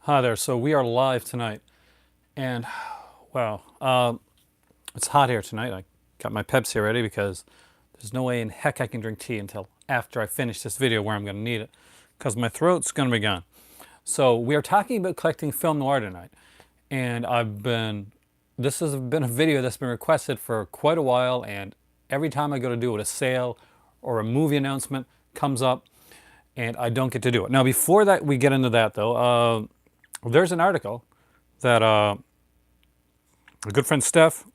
Hi there. So we are live tonight, and wow, it's hot here tonight. I got my Pepsi ready because there's no way in heck I can drink tea until after I finish this video, where I'm going to need it, because my throat's going to be gone. So we are talking about collecting film noir tonight, and this has been a video that's been requested for quite a while, and every time I go to do it, a sale or a movie announcement comes up, and I don't get to do it. Now, before that, we get into that though. There's an article that a good friend Steph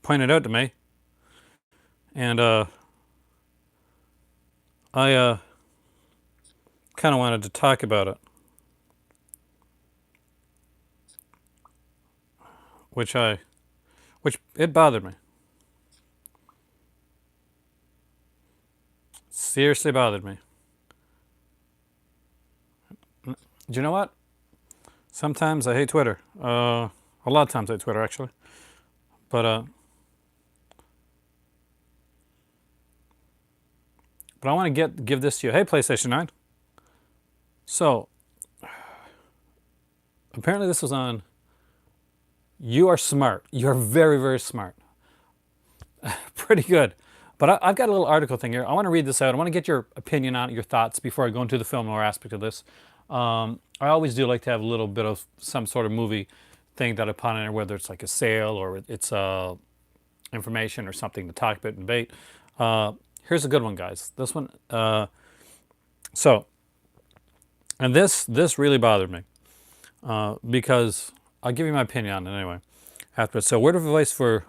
pointed out to me, and I kind of wanted to talk about it, which it bothered me. Seriously bothered me. Do you know what? Sometimes I hate Twitter. A lot of times I hate Twitter, actually. But I want to give this to you. Hey, PlayStation 9. So apparently this was on. You are smart. You're very, very smart. Pretty good. But I've got a little article thing here. I want to read this out. I want to get your opinion on it, your thoughts, before I go into the film noir aspect of this. I always do like to have a little bit of some sort of movie thing that I put in there, whether it's like a sale or it's information or something to talk about and debate. Here's a good one, guys. This one. So, and this really bothered me because I'll give you my opinion on it anyway. After so, word of advice for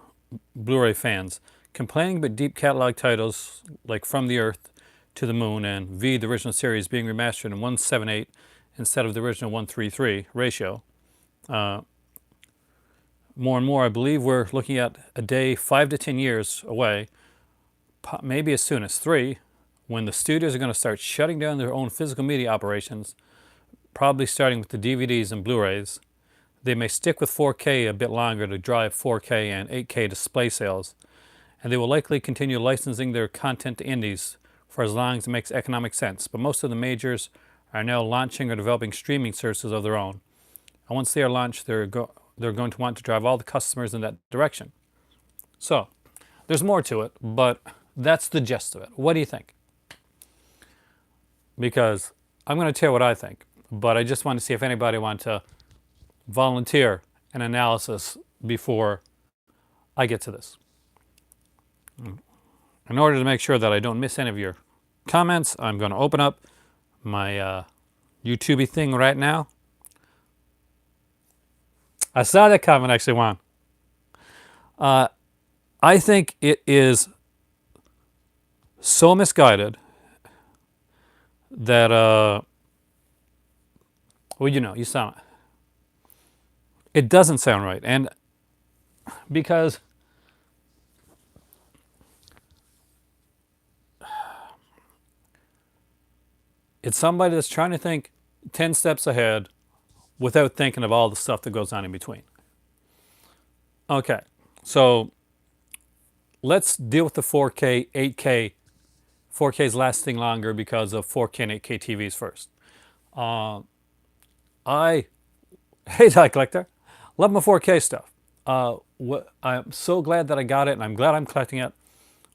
Blu-ray fans: complaining about deep catalog titles like From the Earth to the Moon and V, the original series, being remastered in 178 instead of the original 133 ratio. More and more, I believe we're looking at a day 5 to 10 years away, maybe as soon as 3, when the studios are going to start shutting down their own physical media operations, probably starting with the DVDs and Blu-rays. They may stick with 4K a bit longer to drive 4K and 8K display sales, and they will likely continue licensing their content to indies for as long as it makes economic sense. But most of the majors are now launching or developing streaming services of their own. And once they are launched, they're going to want to drive all the customers in that direction. So, there's more to it, but that's the gist of it. What do you think? Because I'm going to tell you what I think, but I just want to see if anybody wants to volunteer an analysis before I get to this. In order to make sure that I don't miss any of your comments, I'm going to open up my YouTube thing right now. I saw that comment, actually, Juan. I think it is so misguided that, well, you sound it doesn't sound right. And because it's somebody that's trying to think 10 steps ahead without thinking of all the stuff that goes on in between. Okay, so let's deal with the 4K, 8K. 4K is lasting longer because of 4K and 8K TVs first. I hate that collector. Love my 4K stuff. I'm so glad that I got it, and I'm glad I'm collecting it.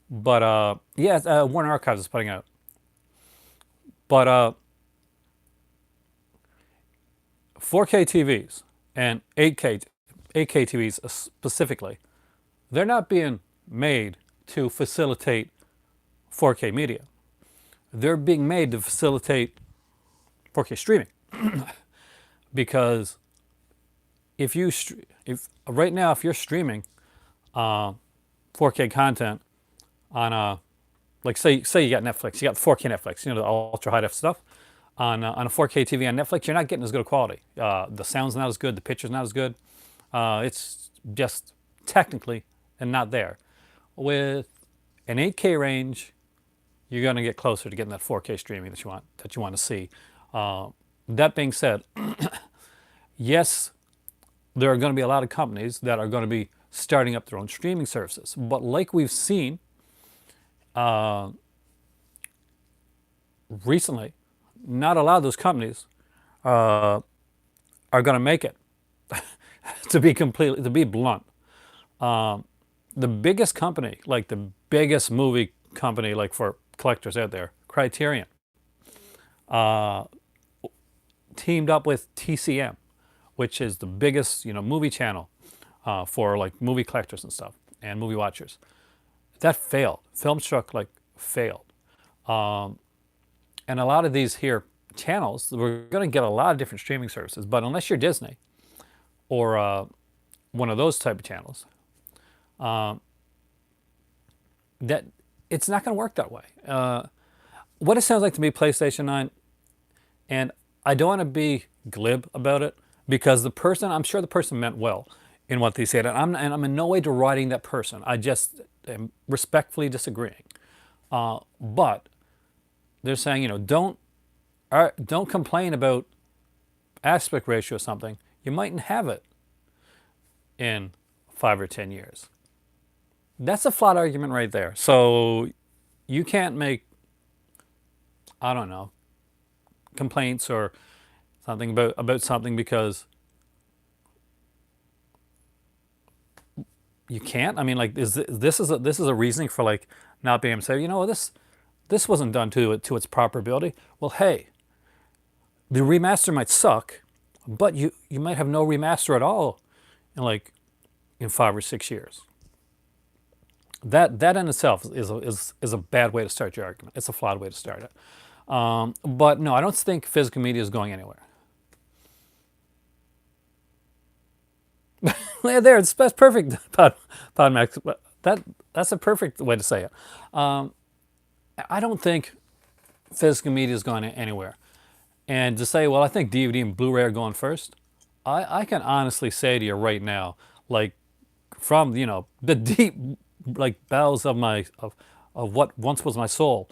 But yeah, Warner Archives is putting it out. But 4K TVs and 8K TVs specifically, they're not being made to facilitate 4K media. They're being made to facilitate 4K streaming. Because if right now, if you're streaming 4K content on like say you got Netflix, you got 4K Netflix, the ultra high def stuff on a 4K TV on Netflix, you're not getting as good a quality. The sound's not as good, the picture's not as good. It's just technically and not there. With an 8K range, you're going to get closer to getting that 4K streaming that you want to see. That being said, yes, there are going to be a lot of companies that are going to be starting up their own streaming services. But like we've seen recently, not a lot of those companies are going to make it. To be blunt, the biggest company, like the biggest movie company, like for collectors out there, Criterion, uh, teamed up with TCM, which is the biggest, movie channel for like movie collectors and stuff and movie watchers. That failed. Filmstruck like failed, and a lot of these here channels, we're going to get a lot of different streaming services, but unless you're Disney or one of those type of channels, that it's not going to work that way. What it sounds like to me, PlayStation 9, and I don't want to be glib about it because I'm sure the person meant well in what they said, and I'm in no way deriding that person. I just am respectfully disagreeing. But they're saying, don't complain about aspect ratio or something. You mightn't have it in 5 or 10 years. That's a flawed argument right there. So you can't make, I don't know, complaints or something about something because you can't. I mean, like, this is a reasoning for like not being able to say, this wasn't done to its proper ability. Well, hey, the remaster might suck, but you might have no remaster at all in 5 or 6 years. That in itself is a bad way to start your argument. It's a flawed way to start it. But no, I don't think physical media is going anywhere. Yeah, that's perfect, Podmax. That's a perfect way to say it. I don't think physical media is going anywhere. And to say, well, I think DVD and Blu-ray are going first, I can honestly say to you right now, like from the deep like bowels of what once was my soul,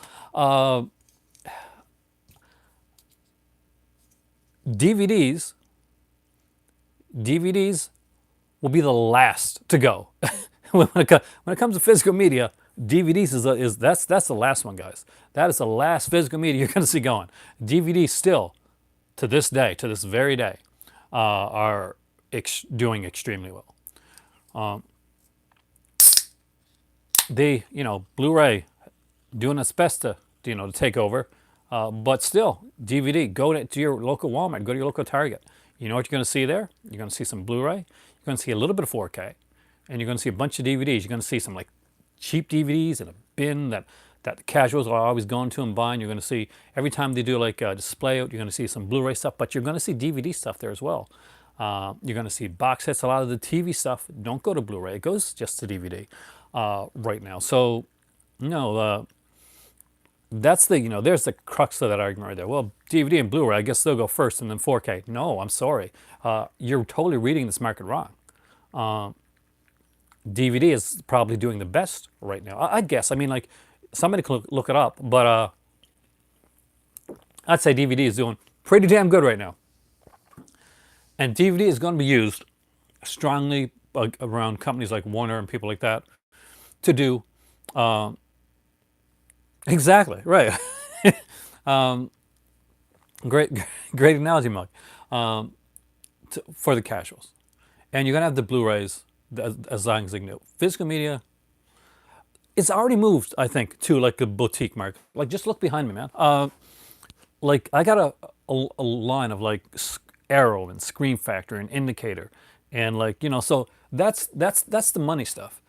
DVDs will be the last to go. when it comes to physical media, DVDs that's the last one, guys. That is the last physical media you're going to see going. DVDs still, to this day, to this very day, are doing extremely well. Blu-ray doing its best to take over, but still, DVD. Go to your local Walmart. Go to your local Target. You know what you're going to see there? You're going to see some Blu-ray. You're going to see a little bit of 4K, and you're going to see a bunch of DVDs. You're going to see some like cheap DVDs in a bin that casuals are always going to and buying. You're going to see every time they do like a display out, you're going to see some Blu-ray stuff, but you're going to see DVD stuff there as well. You're going to see box sets. A lot of the TV stuff don't go to Blu-ray; it goes just to DVD right now. So, that's there's the crux of that argument right there. Well, DVD and Blu-ray, I guess they'll go first and then 4K. No, I'm sorry. You're totally reading this market wrong. DVD is probably doing the best right now. I'd guess. I mean, like, somebody can look it up, but I'd say DVD is doing pretty damn good right now. And DVD is going to be used strongly around companies like Warner and people like that to do exactly right. Great analogy, Mug. For the casuals, and you're gonna have the Blu-rays as long as they can do. Physical media, it's already moved, I think, to like a boutique market. Like, just look behind me, man. Like, I got a line of like Arrow and Scream Factor and Indicator, and like so that's the money stuff.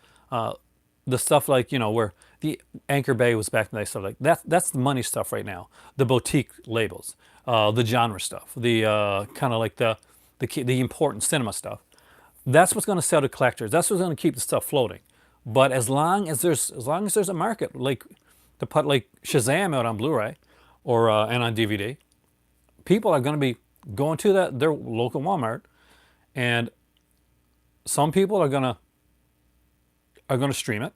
The stuff like where the Anchor Bay was back in the day, stuff like that. That's the money stuff right now. The boutique labels, the genre stuff, the kind of like the important cinema stuff. That's what's going to sell to collectors. That's what's going to keep the stuff floating. But as long as there's a market, like to put like Shazam out on Blu-ray or and on DVD, people are going to be going to their local Walmart, and some people are going to stream it,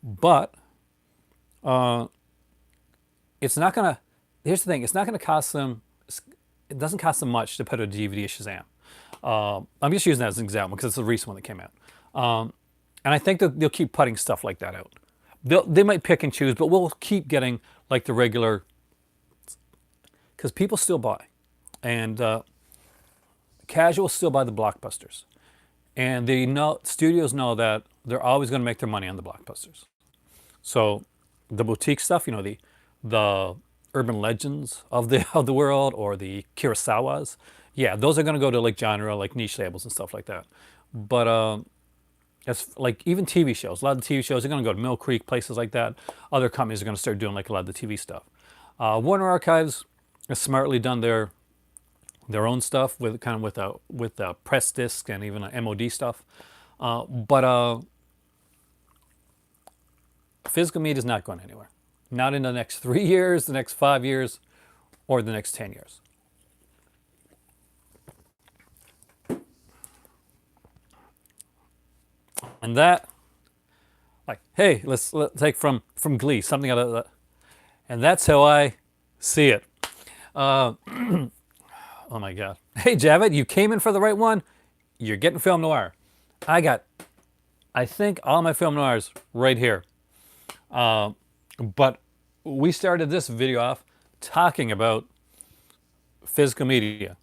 but it's not going to. Here's the thing: it's not going to cost them. It doesn't cost them much to put a DVD of Shazam. I'm just using that as an example because it's a recent one that came out. And I think that they'll keep putting stuff like that out. They might pick and choose, but we'll keep getting like the regular, because people still buy. And casuals still buy the blockbusters, and studios know that they're always going to make their money on the blockbusters. So the boutique stuff, the urban legends of the of the world, or the Kurosawas, yeah, those are going to go to like genre, like niche labels and stuff like that. But as like even TV shows, a lot of the TV shows are going to go to Mill Creek, places like that. Other companies are going to start doing like a lot of the TV stuff. Warner Archives has smartly done their own stuff with kind of with press disc and even MOD stuff. But physical media is not going anywhere. Not in the next 3 years, the next 5 years, or the next 10 years. And that, like, hey, let's take from Glee, something out of that. And that's how I see it. Oh my God. Hey, Javed, you came in for the right one. You're getting film noir. I think, all my film noirs right here. But we started this video off talking about physical media.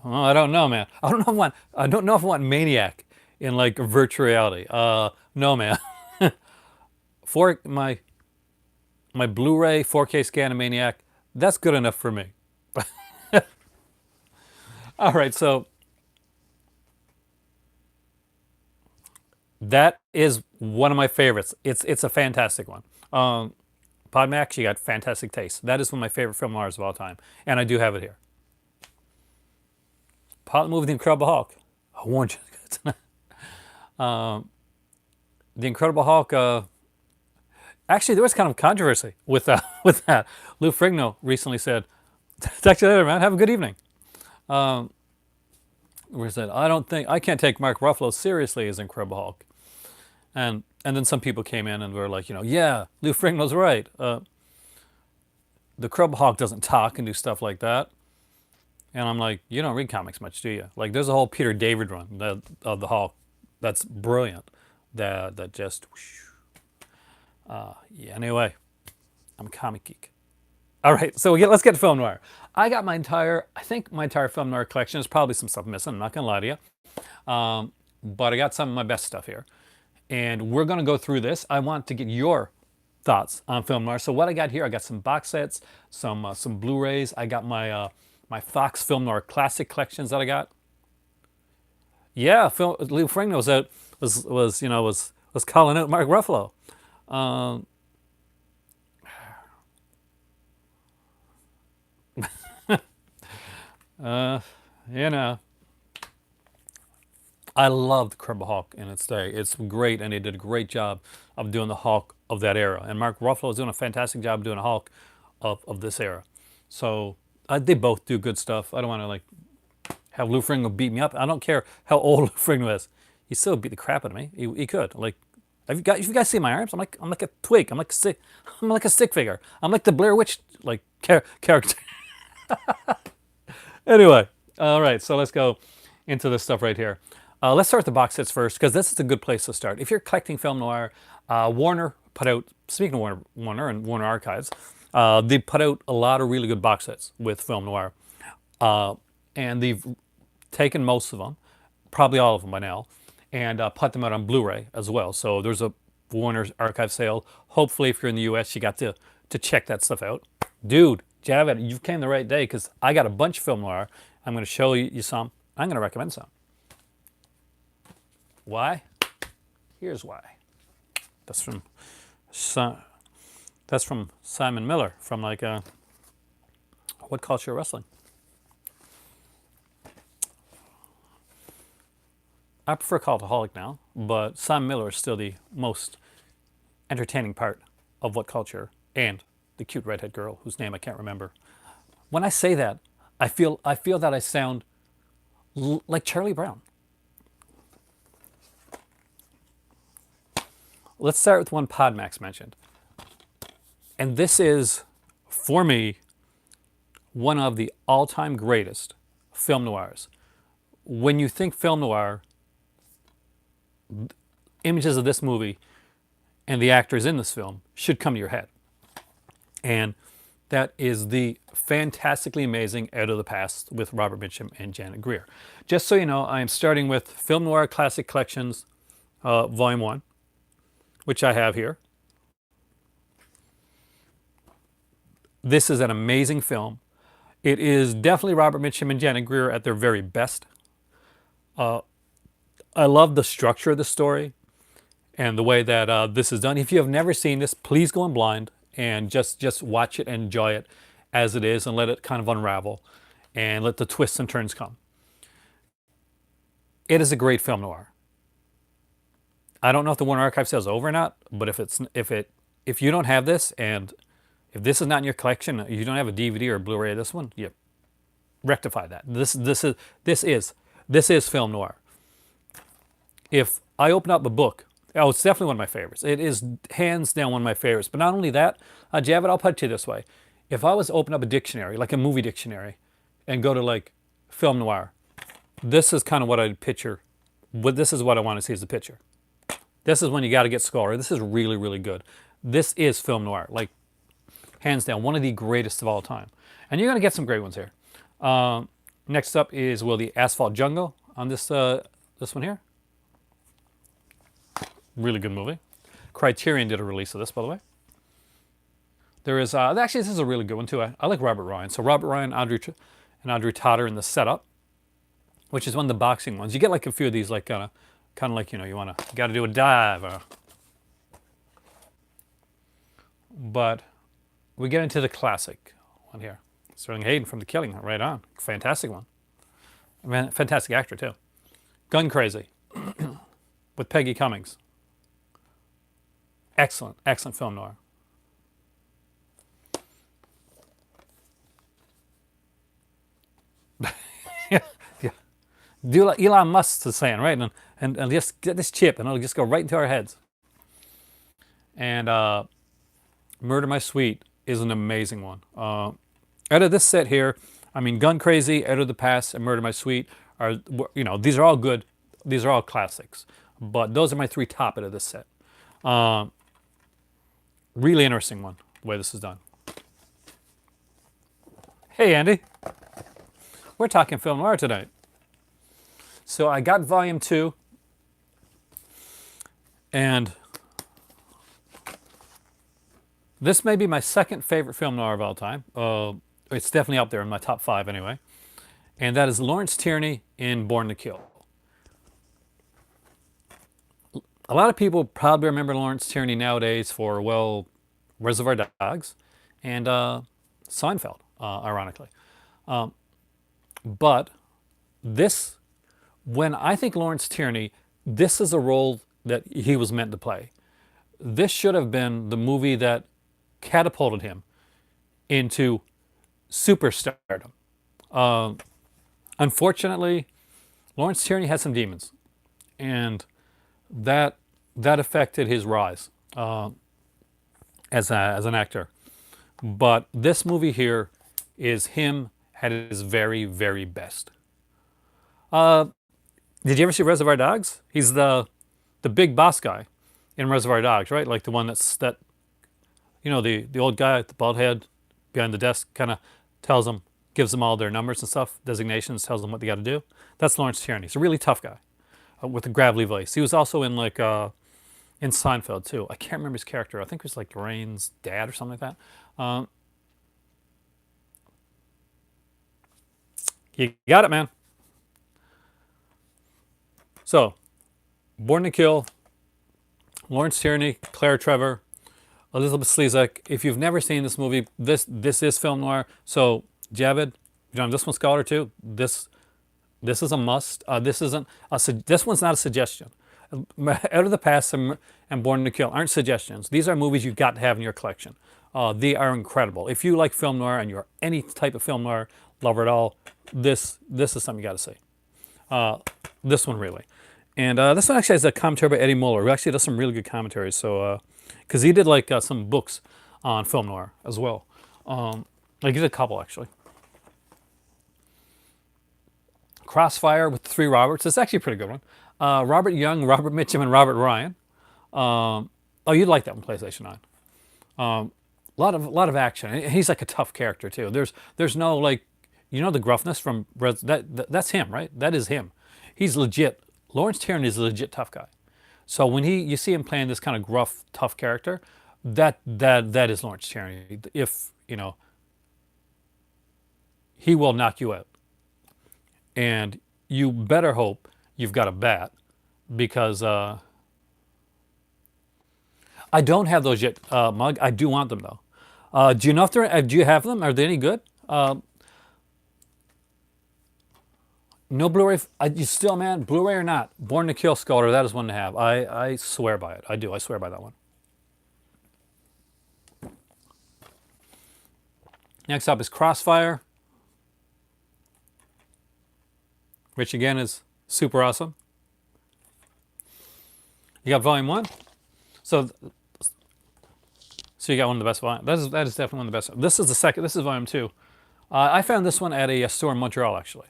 I don't know, man. I don't know if I want Maniac in like virtual reality. No, man. For my Blu-ray 4K scan of Maniac, that's good enough for me. All right, so that is one of my favorites. It's a fantastic one. Podmax, you got fantastic taste. That is one of my favorite film noirs of all time, and I do have it here. Pilot movie, The Incredible Hulk. I warned you. The Incredible Hulk. Actually, there was kind of controversy with with that. Lou Ferrigno recently said, "Talk to you later, man. Have a good evening." Where he said, I can't take Mark Ruffalo seriously as Incredible Hulk." And then some people came in and were like, yeah, Lou Ferrigno's right. The Incredible Hulk doesn't talk and do stuff like that. And I'm like, you don't read comics much, do you? Like, there's a whole Peter David run of the Hulk that's brilliant. That just, yeah. Anyway, I'm a comic geek. All right, so let's get to film noir. I think my entire film noir collection. There's probably some stuff missing. I'm not gonna lie to you, but I got some of my best stuff here, and we're gonna go through this. I want to get your thoughts on film noir. So what I got here, I got some box sets, some Blu-rays. I got my my Fox Film Noir Classic collections that I got. Yeah, Lou Ferrigno was calling out Mark Ruffalo. I loved Incredible Hulk in its day. It's great, and they did a great job of doing the Hulk of that era. And Mark Ruffalo is doing a fantastic job doing a Hulk of this era. So they both do good stuff. I don't want to like have Lou Ferrigno beat me up. I don't care how old Lou Ferrigno is. He still beat the crap out of me. He could. Like, if you guys see my arms, I'm like a twig. I'm like a stick figure. I'm like the Blair Witch like character. Anyway, all right. So let's go into this stuff right here. Let's start with the box sets first, because this is a good place to start. If you're collecting film noir, Warner put out. Speaking of Warner and Warner Archives, they put out a lot of really good box sets with film noir, and they've taken most of them, probably all of them by now, and put them out on Blu-ray as well. So there's a Warner Archive sale. Hopefully, if you're in the U.S., you got to check that stuff out. Dude, Javed, you came the right day, because I got a bunch of film noir. I'm going to show you some. I'm going to recommend some. Why? Here's why. That's from Simon Miller from like What Culture Wrestling. I prefer Cultaholic now, but Simon Miller is still the most entertaining part of What Culture, and the cute redhead girl whose name I can't remember. When I say that, I feel that I sound like Charlie Brown. Let's start with one Podmax mentioned. And this is, for me, one of the all-time greatest film noirs. When you think film noir, images of this movie and the actors in this film should come to your head. And that is the fantastically amazing Out of the Past with Robert Mitchum and Janet Greer. Just so you know, I am starting with Film Noir Classic Collections, Volume 1, which I have here. This is an amazing film. It is definitely Robert Mitchum and Janet Greer at their very best. I love the structure of the story and the way that this is done. If you have never seen this, please go in blind and just watch it and enjoy it as it is and let it kind of unravel and let the twists and turns come. It is a great film noir. I don't know if the Warner Archive says over or not, but if you don't have this and if this is not in your collection, you don't have a DVD or a Blu-ray of this one, you rectify that. This is film noir. If I open up a book, oh, it's definitely one of my favorites. It is hands down one of my favorites. But not only that, Javid, I'll put it to you this way. If I was to open up a dictionary, like a movie dictionary, and go to like film noir, this is kind of what I'd picture. This is what I want to see as a picture. This is when you got to get score. This is really, really good. This is film noir, like hands down, one of the greatest of all time. And you're going to get some great ones here. Next up is the Asphalt Jungle on this one here. Really good movie. Criterion did a release of this, by the way. There is, actually, this is a really good one, too. I like Robert Ryan. So Robert Ryan and Audrey Totter in The Setup, which is one of the boxing ones. You get like a few of these, like kind of like, you got to do a dive. But we get into the classic one here. Sterling Hayden from The Killing, right on. Fantastic one. I mean, fantastic actor, too. Gun Crazy with Peggy Cummings. Excellent, excellent film noir. Yeah. Do like Elon Musk is saying, right? And just get this chip and it'll just go right into our heads. And Murder My Sweet is an amazing one. Out of this set here, I mean, Gun Crazy, Out of the Past, and Murder My Sweet are, these are all good. These are all classics. But those are my three top out of this set. Really interesting one, the way this is done. Hey, Andy. We're talking film noir tonight. So I got volume 2. And this may be my second favorite film noir of all time. It's definitely up there in my top 5 anyway. And that is Lawrence Tierney in Born to Kill. A lot of people probably remember Lawrence Tierney nowadays for, Reservoir Dogs and Seinfeld, ironically. But this, when I think Lawrence Tierney, this is a role that he was meant to play. This should have been the movie that catapulted him into superstardom. Unfortunately, Lawrence Tierney had some demons, and that affected his rise as an actor. But this movie here is him at his very, very best. Did you ever see Reservoir Dogs? He's the big boss guy in Reservoir Dogs, right? Like the one the old guy with the bald head behind the desk kind of gives them all their numbers and stuff, designations, tells them what they got to do. That's Lawrence Tierney. He's a really tough guy with a gravelly voice. He was also in in Seinfeld too. I can't remember his character. I think it was like Lorraine's dad or something like that. You got it, man. So, Born to Kill, Lawrence Tierney, Claire Trevor, Elizabeth Slezak. If you've never seen this movie, this is film noir. So, Javid, this one's Scholar too. This is a must. This one's not a suggestion. Out of the Past and Born to Kill aren't suggestions. These are movies you've got to have in your collection. They are incredible. If you like film noir and you're any type of film noir lover at all, this is something you got to see. This one really. And this one actually has a commentary by Eddie Muller, who actually does some really good commentaries. So, because he did some books on film noir as well. He did a couple actually. Crossfire with 3 Roberts. It's actually a pretty good one. Robert Young, Robert Mitchum, and Robert Ryan. You'd like that one, PlayStation 9. lot of action. And he's like a tough character too. There's no like, the gruffness from that's him, right? That is him. He's legit. Lawrence Tierney is a legit tough guy. So when you see him playing this kind of gruff, tough character, that is Lawrence Tierney. If he will knock you out, and you better hope you've got a bat, because I don't have those yet, Mug. I do want them though. Do you know if they're? Do you have them? Are they any good? No Blu-ray. You still, man, Blu-ray or not, Born to Kill Sculptor. That is one to have. I swear by it. I do. I swear by that one. Next up is Crossfire, which again is super awesome. You got Volume 1. So you got one of the best volumes. That is definitely one of the best. This is the second. This is Volume 2. I found this one at a store in Montreal, actually.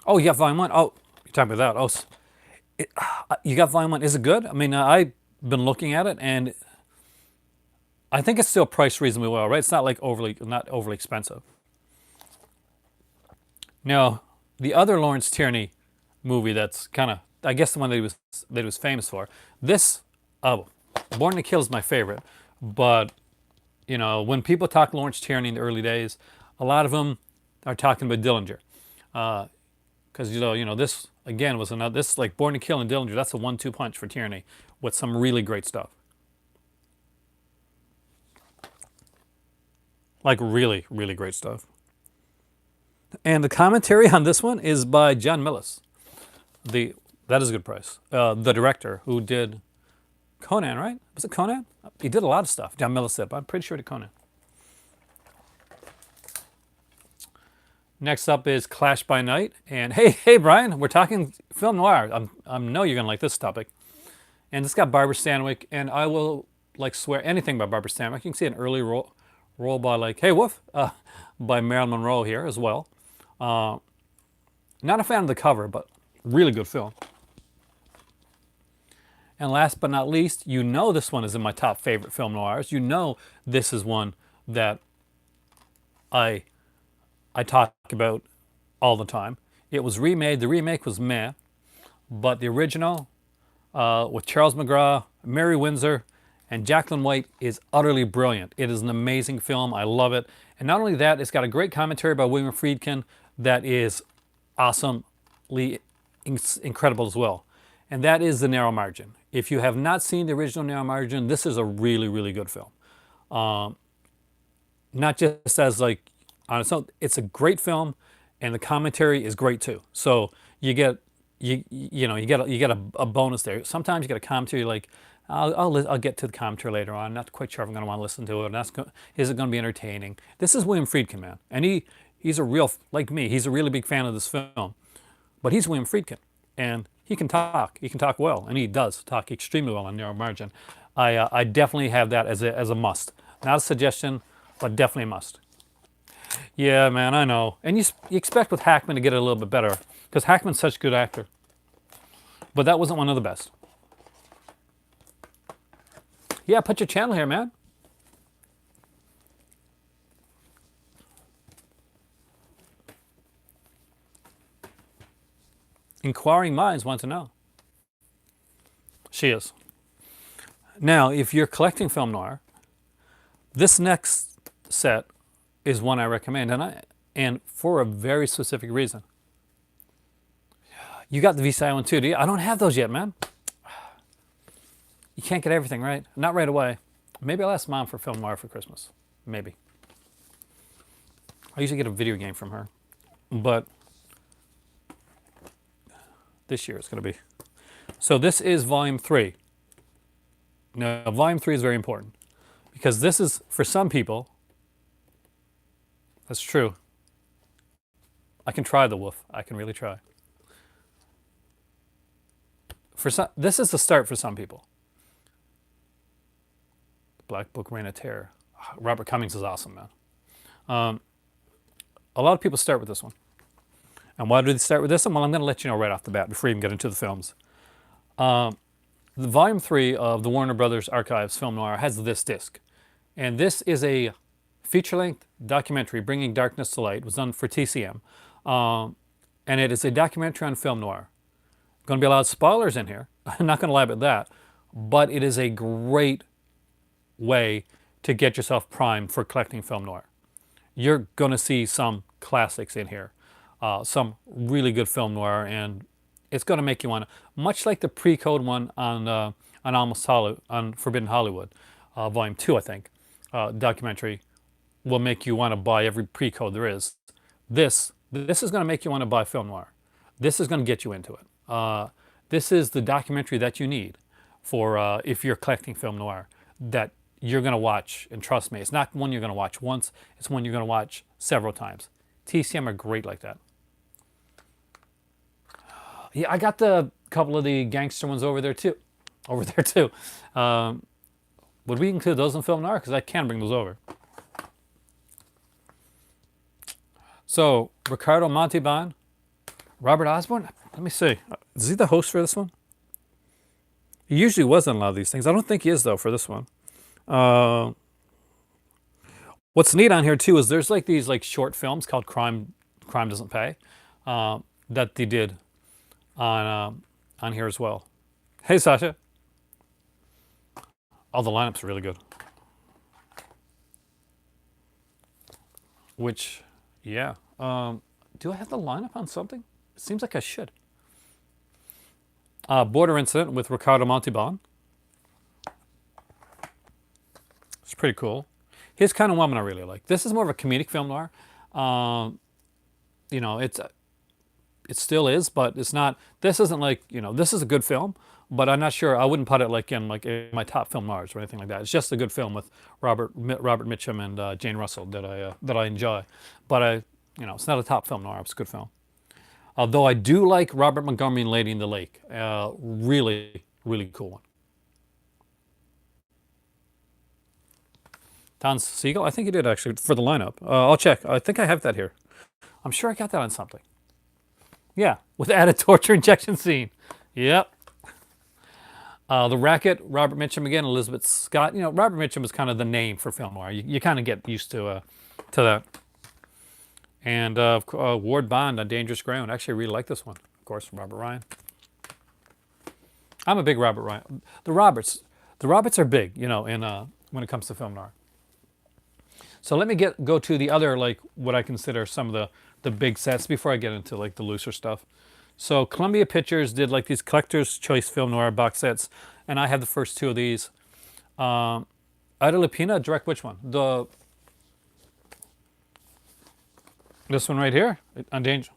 Oh, you got Volume 1. Oh, you're talking about that. You got Volume 1. Is it good? I mean, I've been looking at it, and I think it's still priced reasonably well, right? It's not like not overly expensive. Now, the other Lawrence Tierney movie that's kind of, I guess, the one that he was famous for. This, Born to Kill is my favorite, but when people talk Lawrence Tierney in the early days, a lot of them are talking about Dillinger, because this again was another. This, like Born to Kill and Dillinger, that's a 1-2 punch for Tierney with some really great stuff. Like really, really great stuff. And the commentary on this one is by John Millis. That is a good price. The director who did Conan, right? Was it Conan? He did a lot of stuff. John Millis did, but I'm pretty sure he did Conan. Next up is Clash by Night. And hey, Brian, we're talking film noir. I know you're gonna like this topic. And it's got Barbara Stanwyck, and I will swear anything by Barbara Stanwyck. You can see an early role by Hey Wolf, by Marilyn Monroe here as well. Not a fan of the cover, but really good film. And last but not least, this one is in my top favorite film noirs. This is one that I talk about all the time. It was remade. The remake was meh, but the original with Charles McGraw, Mary Windsor, and Jacqueline White is utterly brilliant. It is an amazing film. I love it. And not only that, it's got a great commentary by William Friedkin that is awesomely incredible as well. And that is The Narrow Margin. If you have not seen the original Narrow Margin, this is a really, really good film. Not just as on its own, it's a great film, and the commentary is great too. So you get a bonus there. Sometimes you get a commentary I'll get to the commentary later on. I'm not quite sure if I'm going to want to listen to it. Is it going to be entertaining? This is William Friedkin, man, and he's a real, like me, he's a really big fan of this film. But he's William Friedkin, and he can talk. He can talk well, and he does talk extremely well on Narrow Margin. I definitely have that as a must. Not a suggestion, but definitely a must. Yeah, man, I know. And you expect with Hackman to get it a little bit better, because Hackman's such a good actor. But that wasn't one of the best. Yeah, put your channel here, man. Inquiring minds want to know. She is. Now, if you're collecting film noir, this next set is one I recommend, and for a very specific reason. You got the VCI one too, do you? I don't have those yet, man. You can't get everything, right? Not right away. Maybe I'll ask Mom for film noir for Christmas. Maybe. I usually get a video game from her, but this year it's going to be. So this is Volume 3. Now, Volume 3 is very important, because this is, for some people, that's true. I can try the wolf. I can really try. For some, this is the start for some people. Black Book, Reign of Terror. Robert Cummings is awesome, man. A lot of people start with this one. And why do they start with this one? Well, I'm going to let you know right off the bat before we even get into the films. The volume 3 of the Warner Brothers Archives Film Noir has this disc. And this is a feature-length documentary, Bringing Darkness to Light. It was done for TCM. And it is a documentary on film noir. Going to be a lot of spoilers in here. I'm not going to lie about that. But it is a great way to get yourself primed for collecting film noir. You're going to see some classics in here. Some really good film noir, and it's going to make you want to, much like the pre-code one on on Forbidden Hollywood, Volume 2, I think, documentary, will make you want to buy every pre-code there is. This is going to make you want to buy film noir. This is going to get you into it. This is the documentary that you need for if you're collecting film noir, that you're going to watch, and trust me, it's not one you're going to watch once, it's one you're going to watch several times. TCM are great like that. Yeah, I got the couple of the gangster ones over there too. Would we include those in film noir? Because I can bring those over. So, Ricardo Montalban, Robert Osborne. Let me see. Is he the host for this one? He usually was on a lot of these things. I don't think he is, though, for this one. What's neat on here, too, is there's like these like short films called Crime Doesn't Pay that they did on here as well. Hey, Sasha. Oh, the lineup's really good. Which, yeah. Do I have the lineup on something? It seems like I should. Border Incident with Ricardo Montalban. It's pretty cool. Here's kind of one I really like. This is more of a comedic film noir. You know, it still is, but it's not. This isn't like, you know, this is a good film, but I'm not sure. I wouldn't put it like in my top film noirs or anything like that. It's just a good film with Robert Mitchum and Jane Russell that I enjoy. But you know, it's not a top film noir. It's a good film. Although I do like Robert Montgomery and Lady in the Lake. Really, really cool one. Don Siegel? I think he did actually for the lineup. I'll check. I think I have that here. I'm sure I got that on something. Yeah, with added torture injection scene. Yep. The Racket, Robert Mitchum again, Elizabeth Scott. You know, Robert Mitchum is kind of the name for film noir. You kind of get used to that. And Ward Bond on Dangerous Ground. Actually, I really like this one. Of course, Robert Ryan. I'm a big Robert Ryan. The Roberts are big, you know, when it comes to film noir. So let me go to the other, like, what I consider some of the big sets before I get into like the looser stuff. So Columbia Pictures did like these collector's choice film noir box sets, and I have the first two of these. Ida Lupino, direct which one? This one right here on Danger.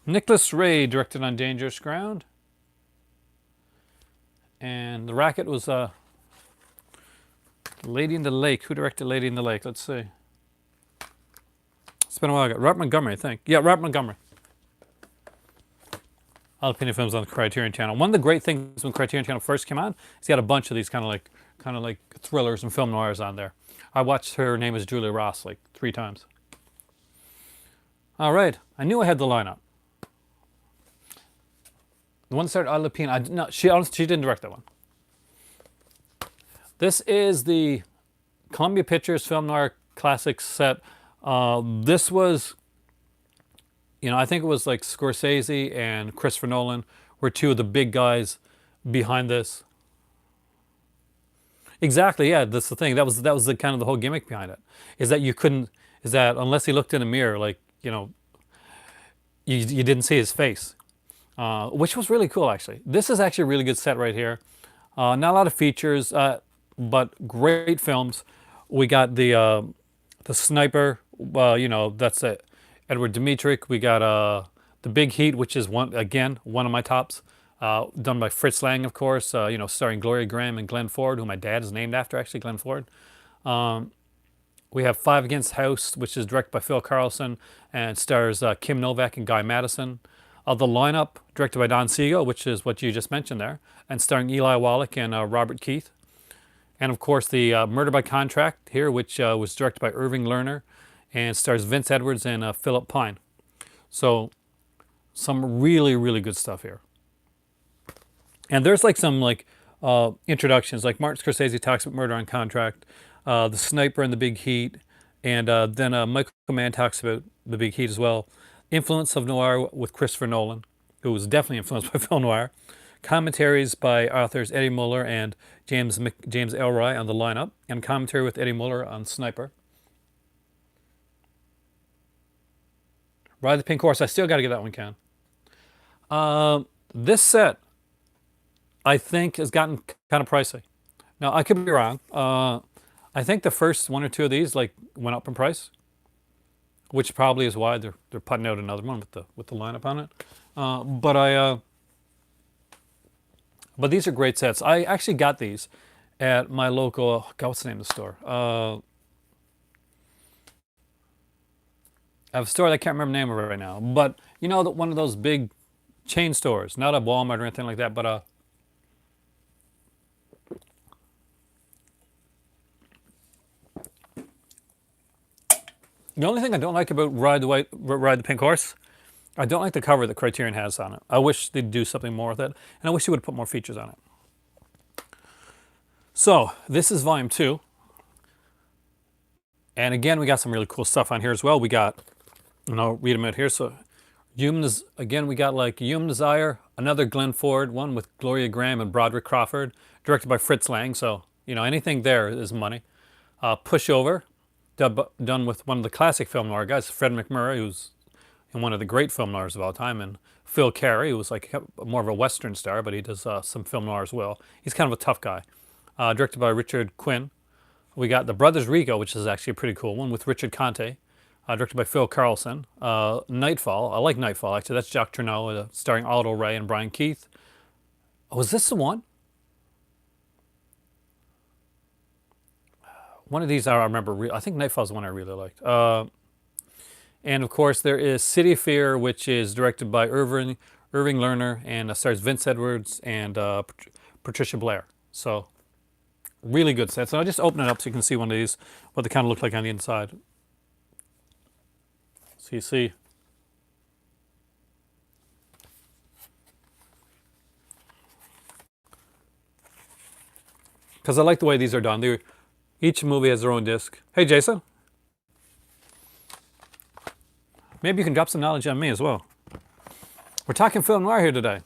Nicholas Ray directed On Dangerous Ground, and The Racket was Lady in the Lake. Who directed Lady in the Lake? Let's see. It's been a while ago. Robert Montgomery, I think. Yeah, Robert Montgomery. Jalapeno Films on the Criterion Channel. One of the great things when Criterion Channel first came on is he had a bunch of these kind of like thrillers and film noirs on there. I watched Her Name is Julia Ross like 3 times. All right, I knew I had the lineup. The one that started Ida Lupino. No, she didn't direct that one. This is the Columbia Pictures Film Noir Classics set. This was, you know, I think it was like Scorsese and Christopher Nolan were two of the big guys behind this. Exactly, yeah, that's the thing. That was the kind of the whole gimmick behind it. Is that unless he looked in a mirror, like, you know, you didn't see his face. Which was really cool, actually. This is actually a really good set right here. Not a lot of features, but great films. We got the Sniper, you know, that's it. Edward Dmytryk. We got The Big Heat, which is one of my tops. Done by Fritz Lang, of course, you know, starring Gloria Graham and Glenn Ford, who my dad is named after, actually, Glenn Ford. We have Five Against House, which is directed by Phil Carlson and stars Kim Novak and Guy Madison. The Lineup, directed by Don Siegel, which is what you just mentioned there, and starring Eli Wallach and Robert Keith. And, of course, the Murder by Contract here, which was directed by Irving Lerner and stars Vince Edwards and Philip Pine. So, some really, really good stuff here. And there's like some like introductions, like Martin Scorsese talks about Murder on Contract, The Sniper and the Big Heat, and then Michael Mann talks about the Big Heat as well. Influence of noir with Christopher Nolan, who was definitely influenced by film noir. Commentaries by authors Eddie Muller and James Elroy on The Lineup, and commentary with Eddie Muller on Sniper. Ride the Pink Horse. I still got to get that one, Ken. This set, I think, has gotten kind of pricey. Now, I could be wrong. I think the first one or two of these like went up in price, which probably is why they're putting out another one with the lineup on it. But these are great sets. I actually got these at my local. God, what's the name of the store? I have a store that I can't remember the name of it right now. But you know, one of those big chain stores, not a Walmart or anything like that, but the only thing I don't like about Ride the Pink Horse, I don't like the cover that Criterion has on it. I wish they'd do something more with it, and I wish they would put more features on it. So this is volume 2, and again we got some really cool stuff on here as well. We got, and I'll read them out here. So again we got like Human Desire, another Glenn Ford one with Gloria Graham and Broderick Crawford, directed by Fritz Lang. So you know, anything there is money. Pushover, done with one of the classic film noir guys, Fred McMurray, who's in one of the great film noirs of all time, and Phil Carey, who was like more of a Western star, but he does some film noir as well. He's kind of a tough guy. Directed by Richard Quinn. We got The Brothers Rico, which is actually a pretty cool one, with Richard Conte, directed by Phil Carlson. Nightfall, I like Nightfall actually. That's Jacques Tourneau, starring Aldo Ray and Brian Keith. Oh, was this the one? One of these I remember. I think Nightfall is the one I really liked. And of course, there is City of Fear, which is directed by Irving Lerner and stars Vince Edwards and Patricia Blair. So, really good set. So I'll just open it up so you can see one of these, what they kind of look like on the inside. So you see. Because I like the way these are done. Each movie has their own disc. Hey, Jason. Maybe you can drop some knowledge on me as well. We're talking film noir here today.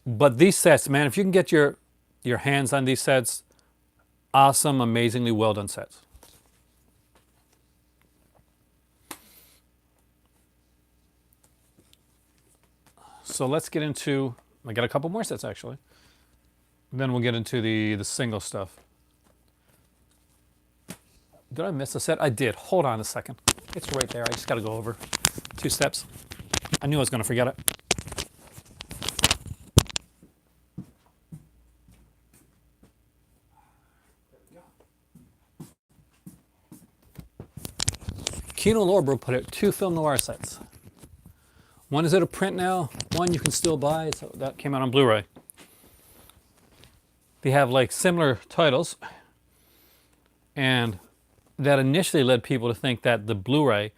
But these sets, man, if you can get your hands on these sets, awesome, amazingly well done sets. So let's get into, I got a couple more sets actually. Then we'll get into the single stuff. Did I miss a set? I did. Hold on a second. It's right there. I just got to go over 2 steps. I knew I was going to forget it. Kino Lorber put out 2 film noir sets. One is out of print now. One you can still buy. So that came out on Blu-ray. They have like similar titles, and that initially led people to think that the Blu-ray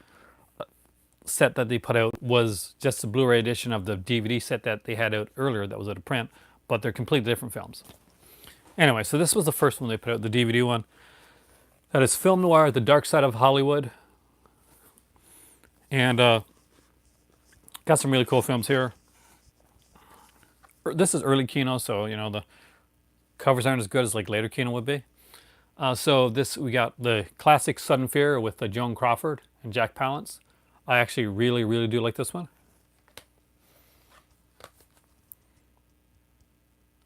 set that they put out was just a Blu-ray edition of the DVD set that they had out earlier that was out of print, but they're completely different films. Anyway, so this was the first one they put out, the DVD one. That is Film Noir, The Dark Side of Hollywood. And got some really cool films here. This is early Kino, so you know the covers aren't as good as like later Kino would be. So we got the classic Sudden Fear with Joan Crawford and Jack Palance. I actually really, really do like this one.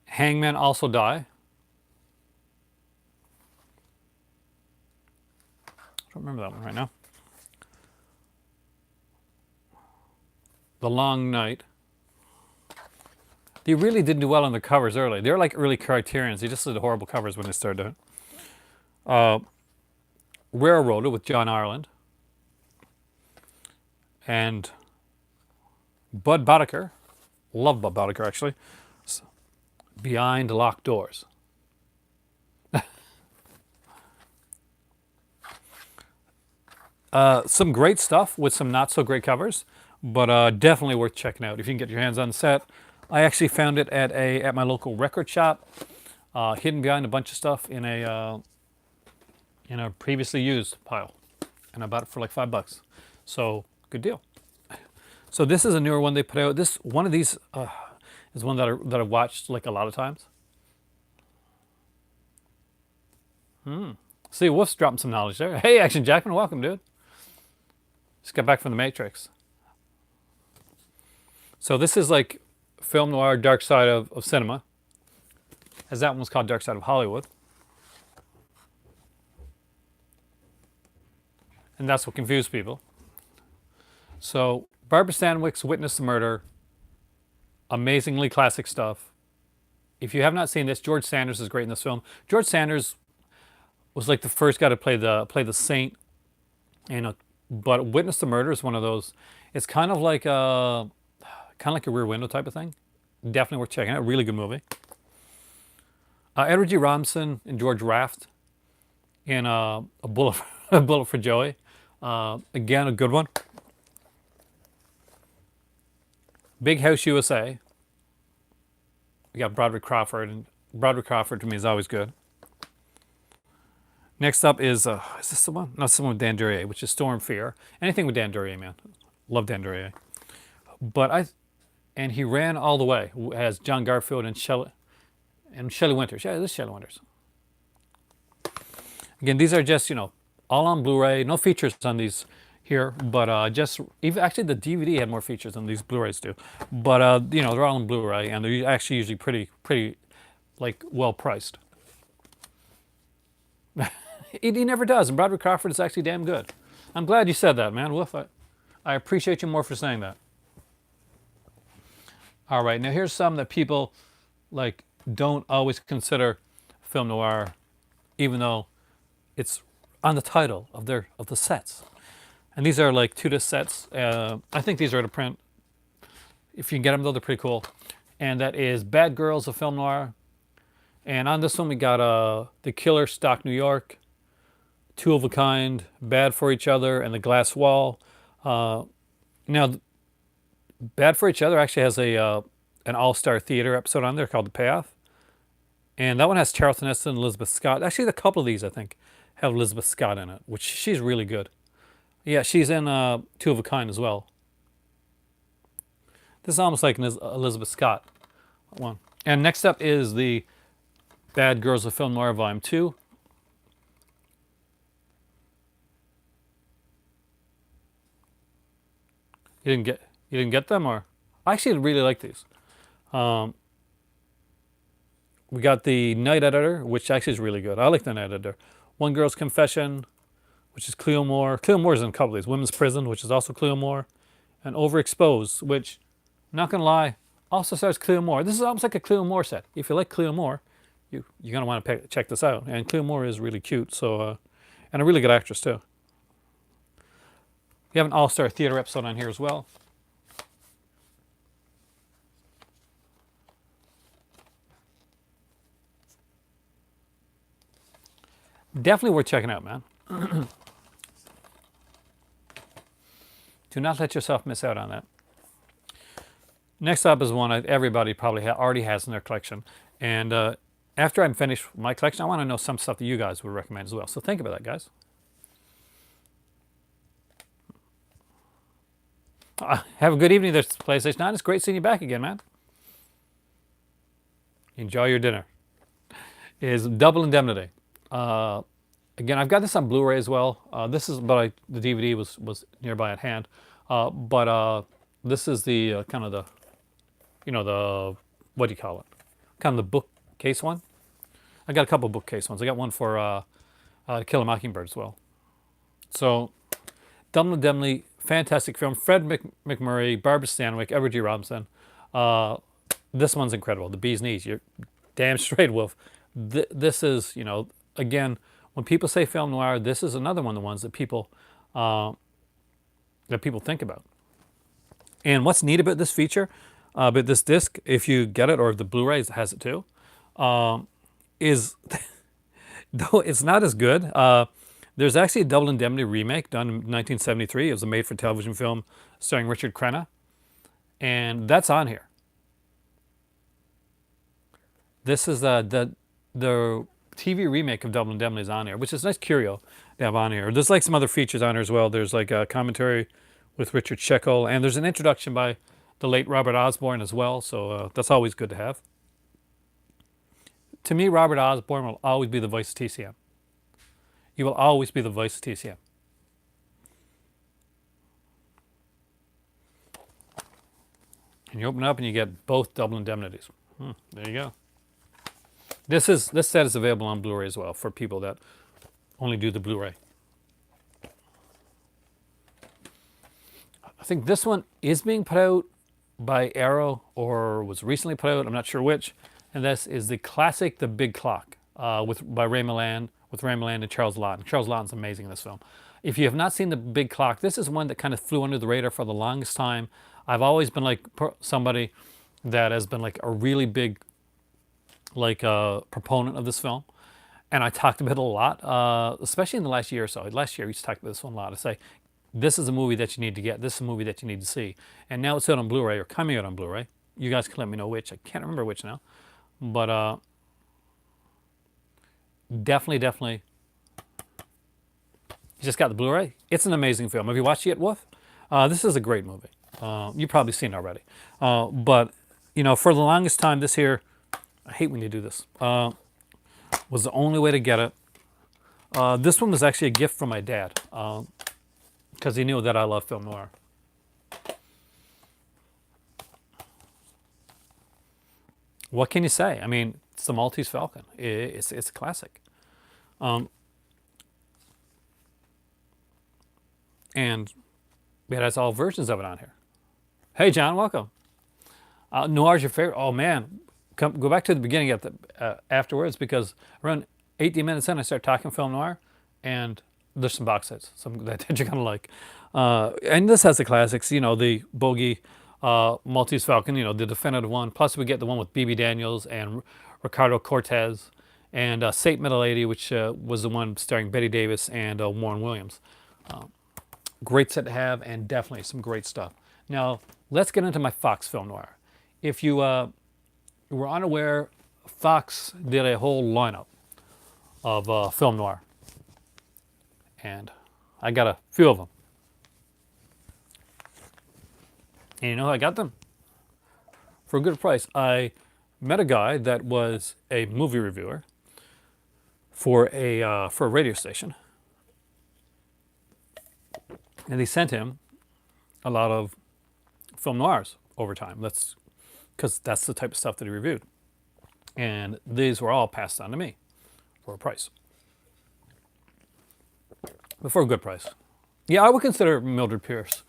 Hangmen Also Die. I don't remember that one right now. The Long Night. They really didn't do well on the covers early. They're like early Criterions. They just did horrible covers when they started doing it. Railroaded with John Ireland. And Bud Boddicker. Love Bud Boddicker, actually. Behind Locked Doors. Some great stuff with some not so great covers, but definitely worth checking out. If you can get your hands on the set, I actually found it at my local record shop, hidden behind a bunch of stuff in a previously used pile, and I bought it for like $5. So good deal. So this is a newer one they put out. This one of these is one that I've watched like a lot of times. See, Wolf's dropping some knowledge there. Hey, Action Jackman, welcome, dude. Just got back from the Matrix. So this is like film noir, dark side of cinema, as that one was called Dark Side of Hollywood. And that's what confused people. So Barbara Stanwyck's Witness the Murder, amazingly classic stuff. If you have not seen this, George Sanders is great in this film. George Sanders was like the first guy to play the saint, but Witness the Murder is one of those. It's kind of like a Rear Window type of thing. Definitely worth checking out. Really good movie. Edward G. Robinson and George Raft in a bullet a bullet for Joey. Again, a good one. Big House USA. We got Broderick Crawford, and Broderick Crawford to me is always good. Next up is this the one? No, it's the one with Dan Duryea, which is Storm Fear. Anything with Dan Duryea, man. Love Dan Duryea. And he ran all the way as John Garfield and Shelley Winters. Yeah, this is Shelley Winters. Again, these are just, all on Blu-ray. No features on these here, but even actually the DVD had more features than these Blu-rays do. But they're all on Blu-ray, and they're actually usually pretty like well priced. He never does, and Broderick Crawford is actually damn good. I'm glad you said that, man. Wolf, I appreciate you more for saying that. All right, now here's some that people like don't always consider film noir, even though it's on the title of the sets. And these are like 2-disc sets. I think these are to print. If you can get them, though, they're pretty cool. And that is Bad Girls of Film Noir. And on this one, we got The Killer, Stock New York, Two of a Kind, Bad for Each Other, and The Glass Wall. Now, Bad for Each Other actually has an all-star theater episode on there called The Payoff. And that one has Charlton Heston and Elizabeth Scott. Actually, a couple of these, I think, have Elizabeth Scott in it, which she's really good. Yeah, she's in Two of a Kind as well. This is almost like an Elizabeth Scott one. And next up is the Bad Girls of Film Noir Volume 2. You didn't get them, or? I actually really like these. We got the Night Editor, which actually is really good. I like the Night Editor. One Girl's Confession, which is Cleo Moore. Cleo Moore's in a couple of these. Women's Prison, which is also Cleo Moore. And Overexposed, which, not going to lie, also stars Cleo Moore. This is almost like a Cleo Moore set. If you like Cleo Moore, you're going to want to check this out. And Cleo Moore is really cute, so and a really good actress, too. We have an all-star theater episode on here as well. Definitely worth checking out, man. Do not let yourself miss out on that. Next up is one everybody probably already has in their collection. And after I'm finished my collection, I want to know some stuff that you guys would recommend as well. So think about that, guys. Have a good evening there, PlayStation 9. It's great seeing you back again, man. Enjoy your dinner. Is Double Indemnity. Again, I've got this on Blu-ray as well. This is, but the DVD was nearby at hand. But this is the kind of the, the, what do you call it? Kind of the bookcase one. I got a couple of bookcase ones. I got one for Kill a Mockingbird as well. So, Double Indemnity, fantastic film. Fred McMurray, Barbara Stanwyck, Edward G. Robinson. This one's incredible. The Bee's Knees. You're damn straight, Wolf. This is, again, when people say film noir, this is another one of the ones that people think about. And what's neat about this feature, about this disc, if you get it, or the Blu-ray has it too, is though it's not as good. There's actually a Double Indemnity remake done in 1973. It was a made-for-television film starring Richard Crenna, and that's on here. This is the TV remake of Double Indemnity is on here, which is a nice curio to have on here. There's like some other features on here as well. There's like a commentary with Richard Scheckel, and there's an introduction by the late Robert Osborne as well. So that's always good to have. To me, Robert Osborne will always be the voice of TCM. He will always be the voice of TCM. And you open it up and you get both double indemnities. There you go. This set is available on Blu-ray as well for people that only do the Blu-ray. I think this one is being put out by Arrow or was recently put out. I'm not sure which. And this is the classic The Big Clock by Ray Milland, with Ray Milland and Charles Laughton. Charles Laughton's amazing in this film. If you have not seen The Big Clock, this is one that kind of flew under the radar for the longest time. I've always been like somebody that has been like a really big proponent of this film. And I talked about it a lot, especially in the last year or so. Last year, we used to talk about this one a lot. I say, this is a movie that you need to get. This is a movie that you need to see. And now it's out on Blu-ray or coming out on Blu-ray. You guys can let me know which. I can't remember which now. But definitely. You just got the Blu-ray. It's an amazing film. Have you watched it yet, Wolf? This is a great movie. You've probably seen it already. But, you know, for the longest time, this here, I hate when you do this, was the only way to get it. This one was actually a gift from my dad because he knew that I love film noir. What can you say? I mean, it's the Maltese Falcon. It's a classic. And it has all versions of it on here. Hey, John, welcome. Noir's your favorite? Oh, man. Go back to the beginning afterwards, because around 18 minutes in, I start talking film noir, and there's some box sets, some that you're going to like. And this has the classics, you know, the Bogey, Maltese Falcon, you know, the definitive one. Plus, we get the one with B.B. Daniels and Ricardo Cortez, and Saint Metal Lady, which was the one starring Betty Davis and Warren Williams. Great set to have, and definitely some great stuff. Now, let's get into my Fox film noir. If you were unaware, Fox did a whole lineup of film noir. And I got a few of them. And you know how I got them? For a good price. I met a guy that was a movie reviewer for a radio station. And they sent him a lot of film noirs over time. Because that's the type of stuff that he reviewed. And these were all passed on to me for a price. But for a good price. Yeah, I would consider Mildred Pierce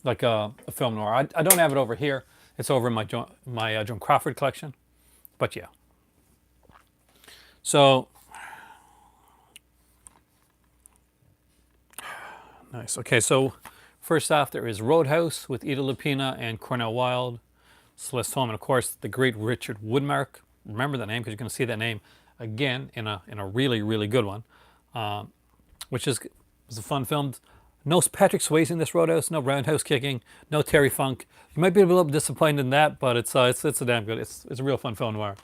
like a film noir. I don't have it over here. It's over in my Joan Crawford collection. But yeah. So, nice. Okay, so first off, there is Roadhouse with Ida Lupino and Cornel Wilde. Celeste Holm, and of course, the great Richard Widmark. Remember that name because you're going to see that name again in a really, really good one, which was a fun film. No Patrick Swayze in this Roadhouse, no roundhouse kicking, no Terry Funk. You might be a little disappointed in that, but it's a damn good. It's a real fun film noir.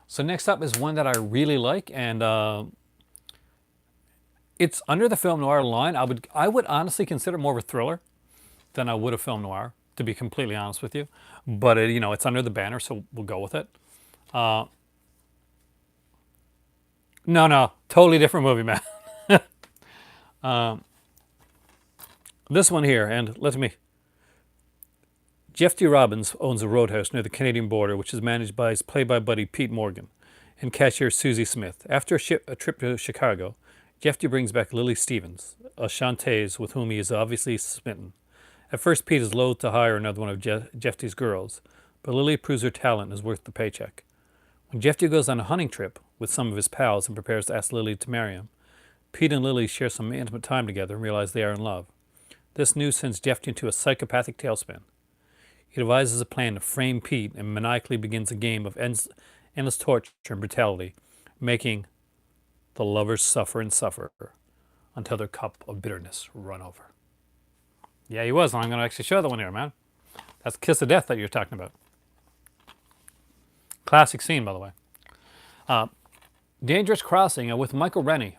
So next up is one that I really like, and it's under the film noir line. I would honestly consider it more of a thriller than I would a film noir, to be completely honest with you. But you know, it's under the banner, so we'll go with it. No, totally different movie, man. This one here, and Jeff D. Robbins owns a roadhouse near the Canadian border, which is managed by his play-by-buddy Pete Morgan and cashier Susie Smith. After a trip to Chicago, Jeff D. brings back Lily Stevens, a Shantae's with whom he is obviously smitten. At first, Pete is loath to hire another one of Jeff D's girls, but Lily proves her talent is worth the paycheck. When Jeff D goes on a hunting trip with some of his pals and prepares to ask Lily to marry him, Pete and Lily share some intimate time together and realize they are in love. This news sends Jeff D into a psychopathic tailspin. He devises a plan to frame Pete and maniacally begins a game of endless torture and brutality, making the lovers suffer and suffer until their cup of bitterness run over. Yeah, he was. I'm going to actually show that one here, man. That's Kiss of Death that you're talking about. Classic scene, by the way. Dangerous Crossing with Michael Rennie,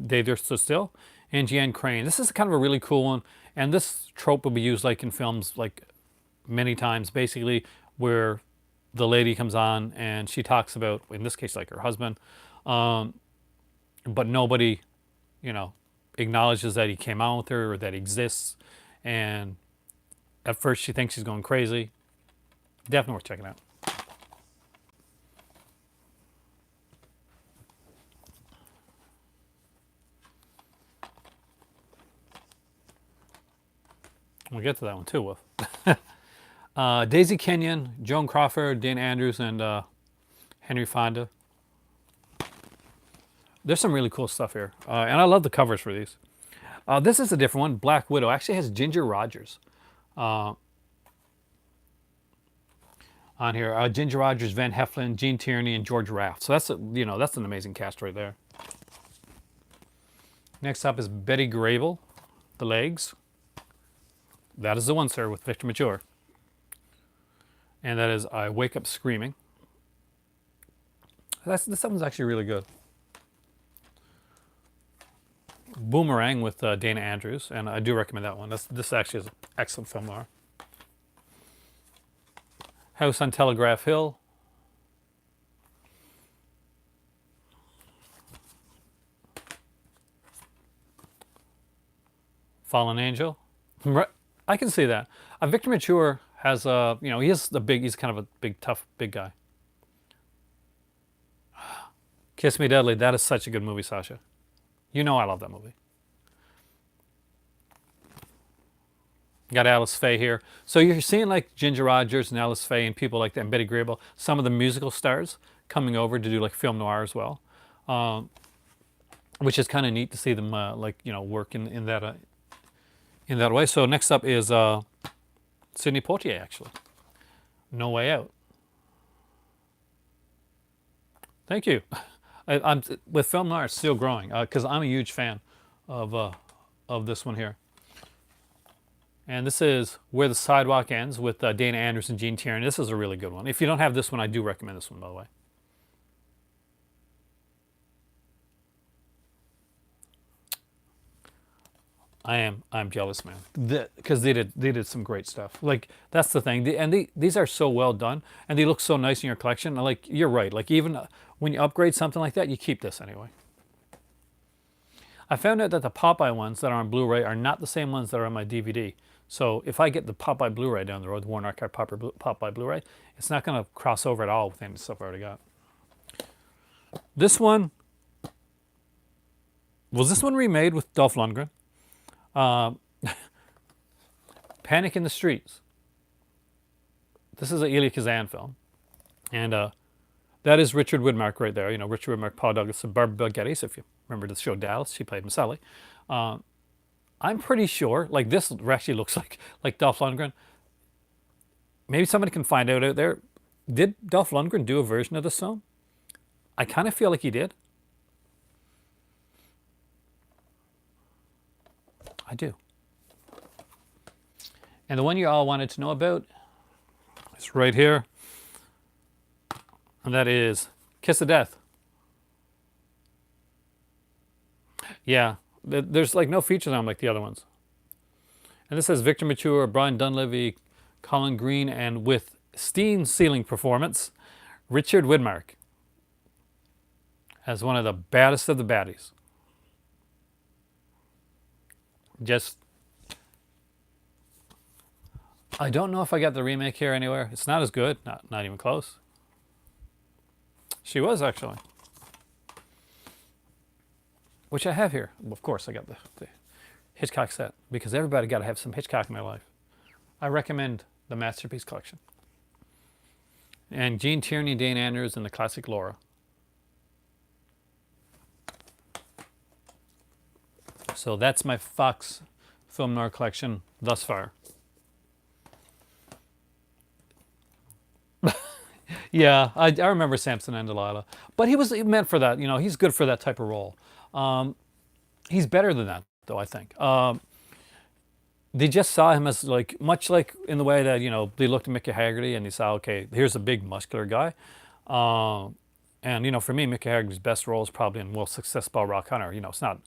Dave Stood Still, and Jeanne Crane. This is kind of a really cool one, and this trope will be used like in films like many times, basically, where the lady comes on and she talks about, in this case, like her husband, but nobody, you know, acknowledges that he came out with her or that he exists, and at first she thinks she's going crazy. Definitely worth checking out. We'll get to that one too, Wolf. Daisy Kenyon, Joan Crawford, Dana Andrews, and Henry Fonda. There's some really cool stuff here, and I love the covers for these. This is a different one. Black Widow actually has Ginger Rogers on here. Ginger Rogers, Van Heflin, Gene Tierney, and George Raft. So that's an amazing cast right there. Next up is Betty Grable, The Legs. That is the one, sir, with Victor Mature. And that is I Wake Up Screaming. This one's actually really good. Boomerang with Dana Andrews, and I do recommend that one. This actually is an excellent film noir. House on Telegraph Hill. Fallen Angel. I can see that. Victor Mature has he's kind of a big, tough, big guy. Kiss Me Deadly. That is such a good movie, Sasha. You know I love that movie. Got Alice Faye here. So you're seeing like Ginger Rogers and Alice Faye and people like that, and Betty Grable, some of the musical stars coming over to do like film noir as well, which is kind of neat to see them work in that way. So next up is Sidney Poitier, actually. No Way Out. Thank you. I'm with film noir, it's still growing because I'm a huge fan of this one here. And this is Where the Sidewalk Ends with Dana Andrews and Gene Tierney. This is a really good one. If you don't have this one, I do recommend this one, by the way. I'm jealous, man, because they did some great stuff. Like that's the thing, these are so well done, and they look so nice in your collection. Like you're right, like even when you upgrade something like that, you keep this anyway. I found out that the Popeye ones that are on Blu-ray are not the same ones that are on my DVD. So if I get the Popeye Blu-ray down the road, the Warren Archive Popeye Blu-ray, it's not going to cross over at all with any stuff I already got. This one was remade with Dolph Lundgren. Panic in the Streets. This is an Elia Kazan film, and that is Richard Widmark right there. You know, Richard Widmark, Paul Douglas, and Barbara Bel Geddes. If you remember the show Dallas, she played Miss Sally. I'm pretty sure, like this actually looks like Dolph Lundgren. Maybe somebody can find out there. Did Dolph Lundgren do a version of this film? I kind of feel like he did. I do. And the one you all wanted to know about is right here. And that is Kiss of Death. Yeah, there's like no features on them like the other ones. And this says Victor Mature, Brian Dunleavy, Colin Green, and with scene-sealing performance, Richard Widmark as one of the baddest of the baddies. I don't know if I got the remake here anywhere. It's not as good, not even close. She was actually. Which I have here. Of course, I got the Hitchcock set because everybody got to have some Hitchcock in their life. I recommend the Masterpiece Collection. And Gene Tierney, Dane Andrews, and the classic Laura. So that's my Fox Film Noir collection thus far. Yeah, I remember Samson and Delilah. But he was meant for that. You know, he's good for that type of role. He's better than that, though, I think. they just saw him as like much like in the way that they looked at Mickey Haggerty and they saw, okay, here's a big muscular guy. Um, and for me, Mickey Haggerty's best role is probably in Success Ball Rock Hunter. It's not,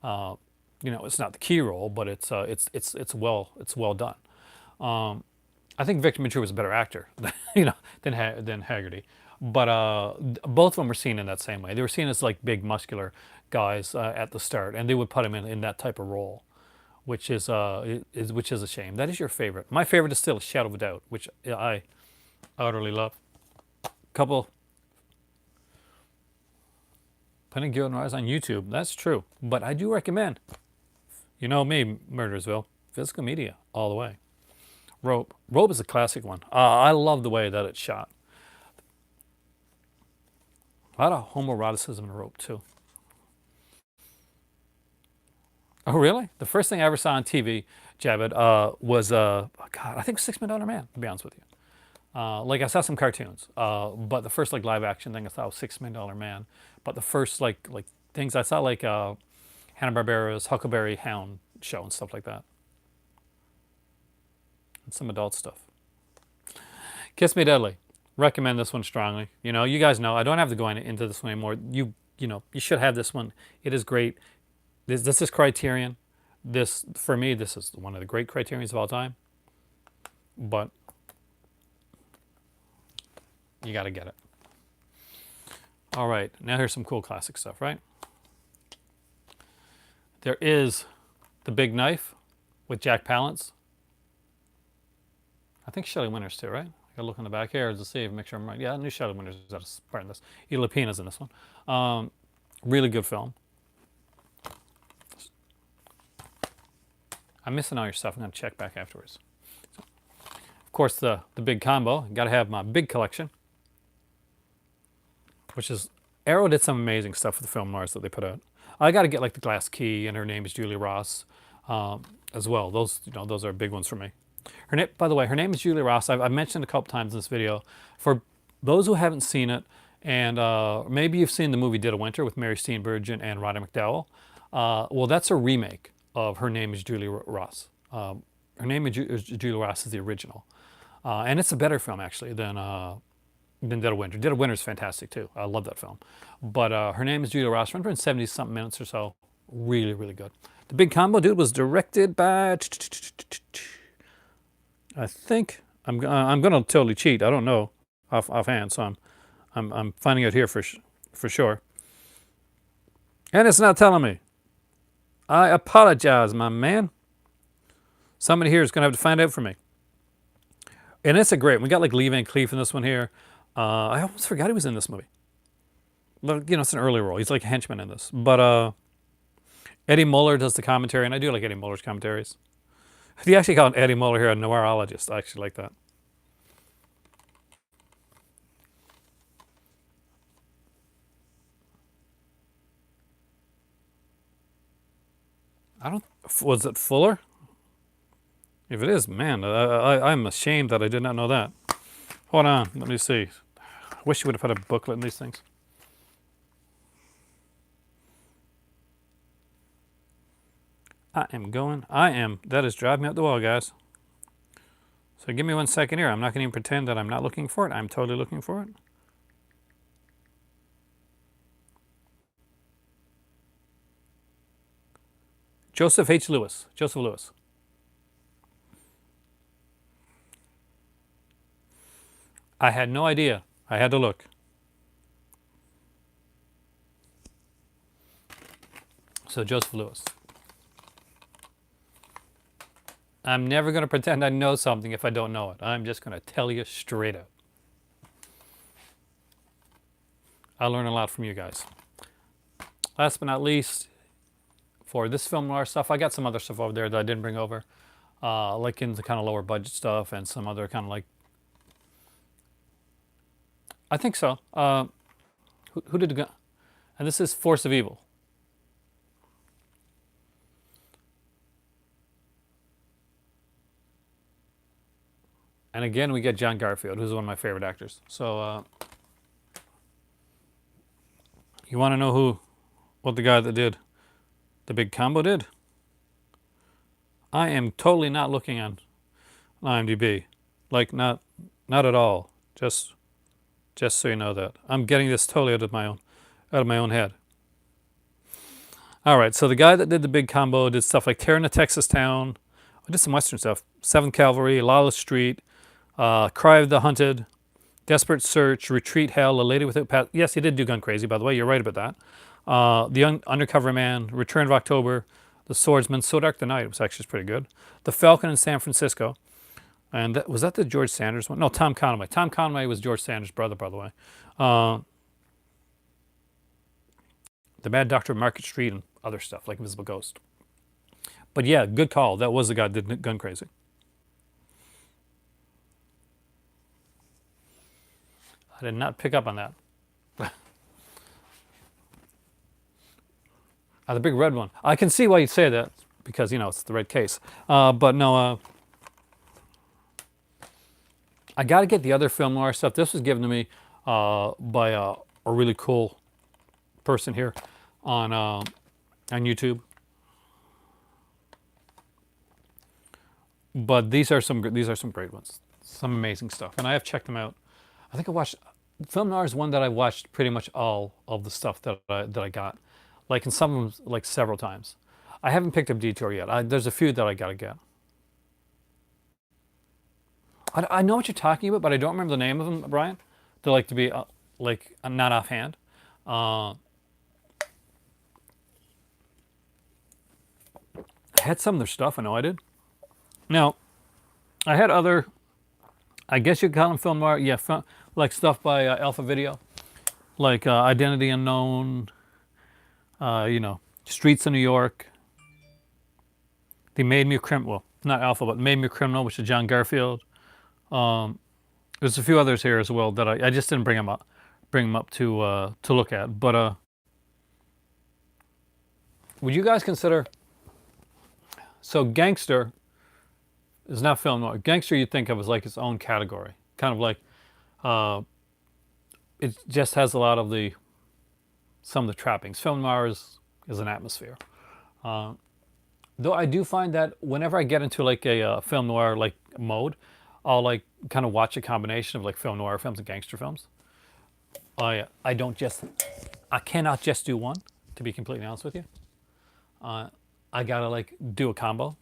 uh, it's not the key role, but it's well done. Um, I think Victor Mature was a better actor, than Haggerty. But both of them were seen in that same way. They were seen as like big muscular guys at the start, and they would put him in that type of role, which is a shame. That is your favorite. My favorite is still Shadow of a Doubt, which I utterly love. Couple Putting Guild Noir on YouTube. That's true, but I do recommend. You know me, Murdersville, physical media all the way. Rope. Rope is a classic one. I love the way that it's shot. A lot of homoeroticism in Rope too. Oh, really? The first thing I ever saw on TV, Javed, was God, I think $6 Million Man. To be honest with you, like I saw some cartoons, but the first like live action thing I saw was $6 Million Man. But the first like things I saw like Hanna Barbera's Huckleberry Hound show and stuff like that, and some adult stuff. Kiss Me Deadly. Recommend this one strongly. You guys know I don't have to go into this one anymore. You should have this one. It is great. This is Criterion. This for me, this is one of the great Criterions of all time. But you got to get it. All right, now here's some cool classic stuff, right? There is The Big Knife with Jack Palance. I think Shelley Winters too, right? I gotta look on the back here to see, make sure I'm right. Yeah, I knew Shelley Winters was part in this. Eda Lupina's in this one. Really good film. I'm missing all your stuff. I'm gonna check back afterwards. So, of course, the big combo. Got to have my big collection, which is Arrow did some amazing stuff with the film noirs that they put out. I got to get like The Glass Key and Her Name is Julie Ross as well. Those are big ones for me. By the way, Her Name is Julie Ross. I've mentioned a couple times in this video. For those who haven't seen it, and maybe you've seen the movie Dead of Winter with Mary Steenburgen and Roddy McDowall. Well, that's a remake of Her Name is Julie Ross. Her Name is Julie Ross is the original. And it's a better film, actually, than Dead of Winter. Dead of Winter is fantastic, too. I love that film. But Her Name is Julie Ross, 170-something minutes or so. Really, really good. The Big Combo, dude, was directed by... I think... I'm going to totally cheat. I don't know offhand, so I'm finding out here for sure. And it's not telling me. I apologize, my man. Somebody here is going to have to find out for me. And it's a great one. We got like Lee Van Cleef in this one here. I almost forgot he was in this movie. But, it's an early role. He's like a henchman in this. But Eddie Muller does the commentary, and I do like Eddie Muller's commentaries. He actually called Eddie Muller here a noirologist. I actually like that. Was it Fuller? If it is, man, I'm ashamed that I did not know that. Hold on, let me see. I wish you would have put a booklet in these things. That is driving me up the wall, guys. So give me 1 second here. I'm not going to even pretend that I'm not looking for it. I'm totally looking for it. Joseph Lewis. I had no idea. I had to look. So Joseph Lewis. I'm never going to pretend I know something if I don't know it. I'm just going to tell you straight up. I learn a lot from you guys. Last but not least, for this film noir stuff, I got some other stuff over there that I didn't bring over. Like in the kind of lower budget stuff and some other kind of like... I think so. Who did the... And this is Force of Evil. And again, we get John Garfield, who's one of my favorite actors. So, you want to know what the guy that did The Big Combo did? I am totally not looking on IMDb, like not at all. Just so you know that I'm getting this totally out of my own head. All right, so the guy that did the big combo did stuff like Tearing a Texas Town. I did some Western stuff. 7th Cavalry, Lawless Street, Cry of the Hunted, Desperate Search, Retreat Hell, A Lady Without Past. Yes, he did do Gun Crazy, by the way. You're right about that. Undercover Man, Return of October, The Swordsman, So Dark the Night was actually pretty good. The Falcon in San Francisco. And was that the George Sanders one? No, Tom Conway. Tom Conway was George Sanders' brother, by the way. Uh, the Mad Doctor of Market Street and other stuff like Invisible Ghost. But yeah, good call. That was the guy that did Gun Crazy. I did not pick up on that. The big red one. I can see why you'd say that because, it's the red case. But no, I got to get the other film noir stuff. This was given to me by a really cool person here on YouTube. But these are some great ones, some amazing stuff, and I have checked them out. I think I watched film noir is one that I watched pretty much all of the stuff that I got, like in some of them like several times. I haven't picked up Detour yet. There's a few that I gotta get. I know what you're talking about, but I don't remember the name of them, Brian. They're like to be like not offhand. I had some of their stuff. I know I did. Now, I had other, I guess you'd call them film noir. Yeah, like stuff by Alpha Video, like Identity Unknown, Streets of New York. They Made Me a Criminal. Well, not Alpha, but Made Me a Criminal, which is John Garfield. There's a few others here as well that I just didn't bring them up to look at. But would you guys consider? So Gangster is not film noir. Gangster you'd think of as like its own category, kind of like it just has a lot of some of the trappings. Film noir is an atmosphere. Though I do find that whenever I get into like a film noir like mode, I'll like kind of watch a combination of like film noir films and gangster films. I cannot just do one, to be completely honest with you. I gotta like do a combo.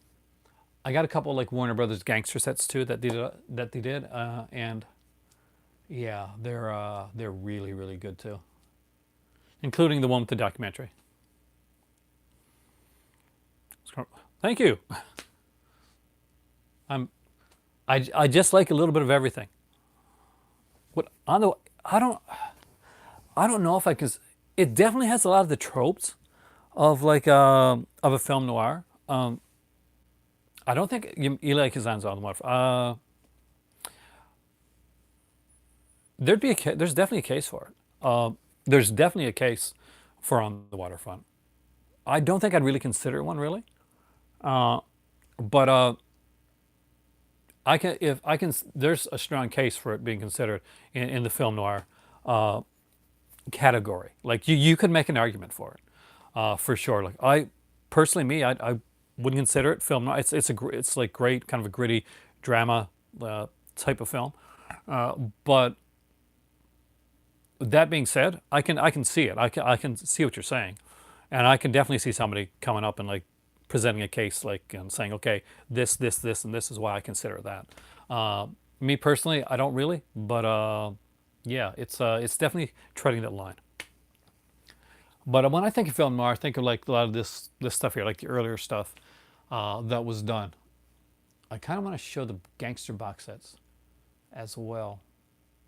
I got a couple like Warner Brothers gangster sets too that they did, and yeah, they're really really good too, including the one with the documentary. Thank you. I just like a little bit of everything. I don't know if I can. It definitely has a lot of the tropes of like of a film noir. I don't think Eli Kazan's on the waterfront. There's definitely a case for it. There's definitely a case for On the Waterfront. I don't think I'd really consider one really, but I can if I can. There's a strong case for it being considered in the film noir category. Like you could make an argument for it for sure. Like I personally, I wouldn't consider it film noir. It's like great kind of a gritty drama type of film, but that being said, I can see it. I can see what you're saying, and I can definitely see somebody coming up and like presenting a case like and saying, okay, this, and this is why I consider that. Me personally, I don't really, but yeah, it's definitely treading that line. But when I think of film noir, I think of like a lot of this stuff here, like the earlier stuff that was done. I kind of want to show the gangster box sets as well.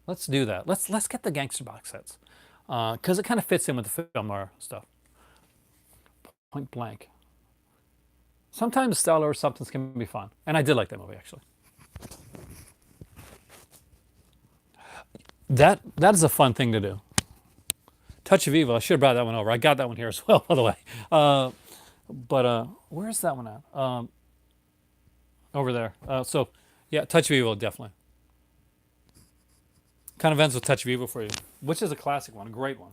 Let's do that. Let's get the gangster box sets because it kind of fits in with the film noir stuff. Point Blank. Sometimes Style Over Substance can be fun, and I did like that movie actually. That is a fun thing to do. Touch of Evil. I should have brought that one over. I got that one here as well, by the way. But where's that one at? Over there. So yeah, Touch of Evil definitely. Kind of ends with Touch of Evil for you, which is a classic one, a great one.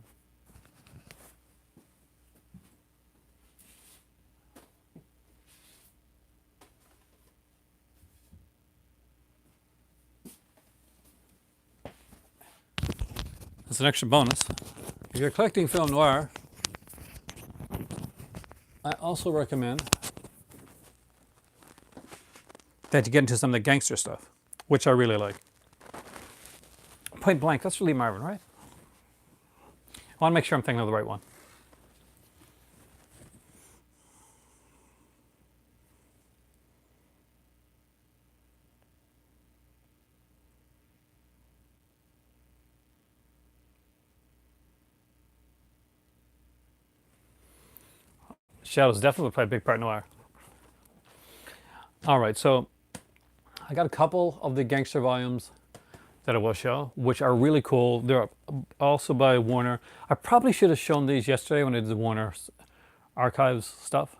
As an extra bonus, if you're collecting film noir, I also recommend that you get into some of the gangster stuff, which I really like. Point blank, that's Lee Marvin, right? I want to make sure I'm thinking of the right one. Shadows definitely play a big part in noir. All right, so I got a couple of the gangster volumes that I will show, which are really cool. They're also by Warner. I probably should have shown these yesterday when I did the Warner Archives stuff.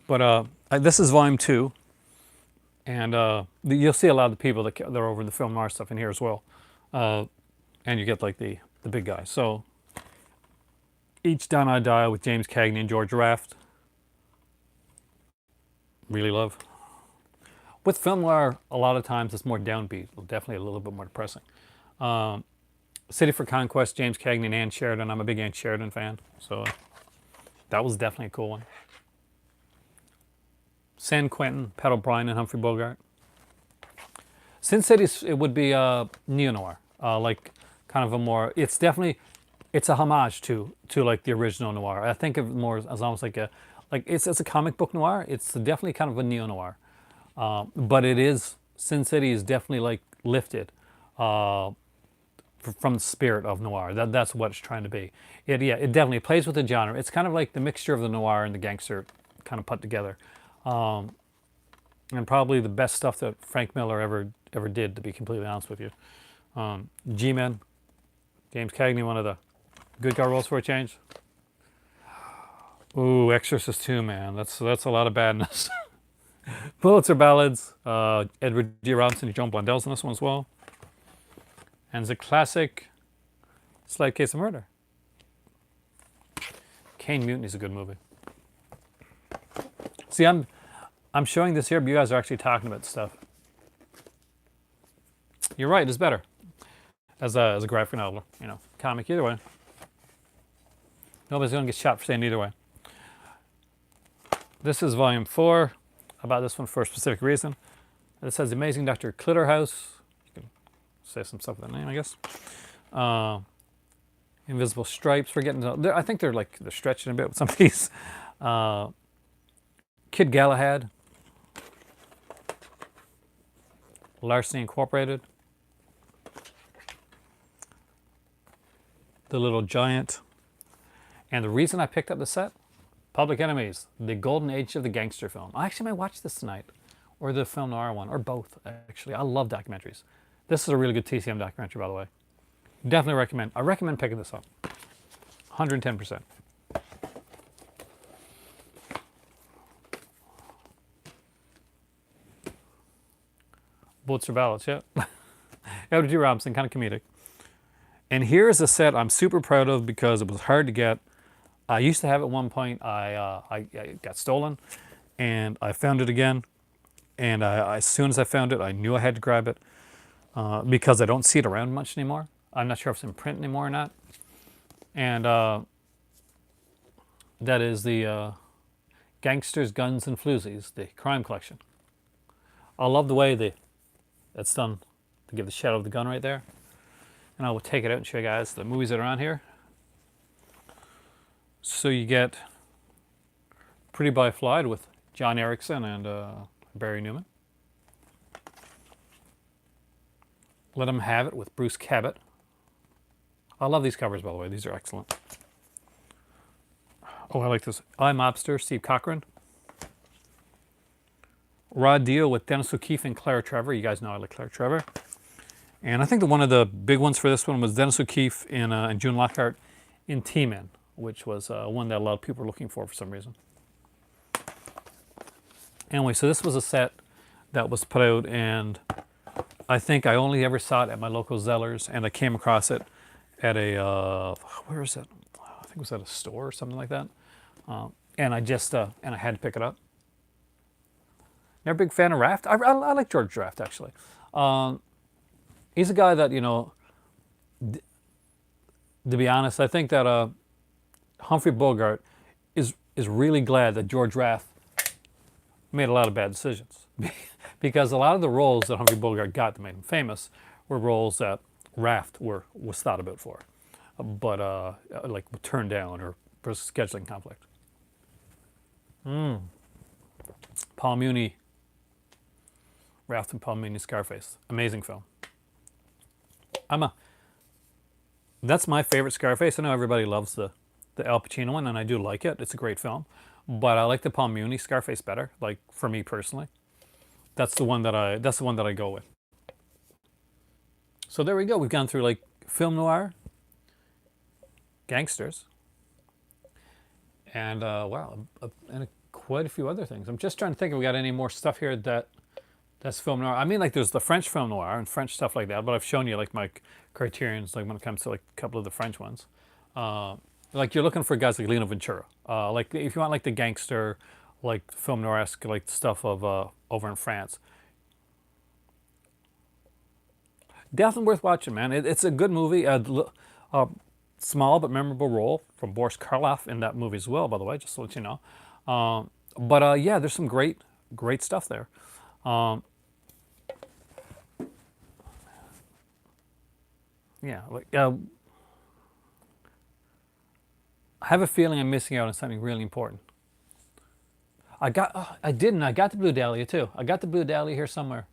But this is volume 2, and you'll see a lot of the people that are over the film noir stuff in here as well. And you get like the big guys. So Each Down I Die with James Cagney and George Raft. Really love. With film noir, a lot of times it's more downbeat, definitely a little bit more depressing. City for Conquest, James Cagney and Ann Sheridan. I'm a big Ann Sheridan fan, so that was definitely a cool one. San Quentin, Pat O'Brien and Humphrey Bogart. Sin City, it would be neo-noir, like kind of a more, it's definitely, it's a homage to like the original noir. I think of it more as almost like it's a comic book noir. It's definitely kind of a neo-noir. But it is, Sin City is definitely like lifted from the spirit of noir. That's what it's trying to be. It definitely plays with the genre. It's kind of like the mixture of the noir and the gangster kind of put together. And probably the best stuff that Frank Miller ever did, to be completely honest with you. G-Men, James Cagney, one of the good guy roles for a change. Ooh, Exorcist 2, man. That's a lot of badness. Pulitzer Ballads, Edward G. Robinson and Joan Blondell's in this one as well. And it's a classic Slight Case of Murder. Kane Mutiny is a good movie. See, I'm showing this here, but you guys are actually talking about stuff. You're right, it's better. As a graphic novel, comic, either way. Nobody's going to get shot for saying either way. This is volume 4. I bought this one for a specific reason. This has the amazing Dr. Clitterhouse. You can say some stuff with that name, I guess. Invisible Stripes. We're getting to, I think they're stretching a bit with some of these. Kid Galahad. Larceny Incorporated. The Little Giant. And the reason I picked up the set, Public Enemies, the golden age of the gangster film. I actually might watch this tonight, or the film noir one, or both, actually. I love documentaries. This is a really good TCM documentary, by the way. Definitely recommend. I recommend picking this up. 110%. Bullets or Ballads, yeah. Edward G. Robinson, kind of comedic. And here is a set I'm super proud of because it was hard to get. I used to have it at one point. I got stolen, and I found it again. And as soon as I found it, I knew I had to grab it because I don't see it around much anymore. I'm not sure if it's in print anymore or not. And that is the Gangsters, Guns, and Floozies, the crime collection. I love the way that's done to give the shadow of the gun right there. And I will take it out and show you guys the movies that are on here. So you get Pretty Boy Floyd with John Erickson and Barry Newman. Let 'Em Have It with Bruce Cabot. I love these covers, by the way. These are excellent. Oh, I like this. I Mobster, Steve Cochran. Raw Deal with Dennis O'Keefe and Claire Trevor. You guys know I like Claire Trevor. And I think that one of the big ones for this one was Dennis O'Keefe and June Lockhart in T-Men, which was one that a lot of people were looking for some reason. Anyway, so this was a set that was put out, and I think I only ever saw it at my local Zellers, and I came across it at a, where is it? I think it was at a store or something like that. And I just, and I had to pick it up. You're a big fan of Raft? I like George Raft, actually. Um, he's a guy that, to be honest, I think that Humphrey Bogart is really glad that George Raft made a lot of bad decisions. Because a lot of the roles that Humphrey Bogart got that made him famous were roles that Raft was thought about for, but like turned down or for scheduling conflict. Paul Muni, Raft and Paul Muni, Scarface, amazing film. I'm a That's my favorite Scarface. I know everybody loves the Al Pacino one, and I do like it. It's a great film, but I like the Paul Muni Scarface better. Like for me personally, that's the one that I go with. So there we go. We've gone through like film noir, gangsters, and quite a few other things. I'm just trying to think if we got any more stuff here that's film noir. I mean, like there's the French film noir and French stuff like that, but I've shown you like my criterions, like when it comes to like a couple of the French ones. Like you're looking for guys like Lino Ventura. Like if you want like the gangster, like film noir-esque, like stuff of over in France. Definitely worth watching, man. It's a good movie. A small but memorable role from Boris Karloff in that movie as well, by the way, just to let you know. But yeah, there's some great stuff there. Um, yeah, like I have a feeling I'm missing out on something really important. I didn't. I got the Blue Dahlia too. I got the Blue Dahlia here somewhere.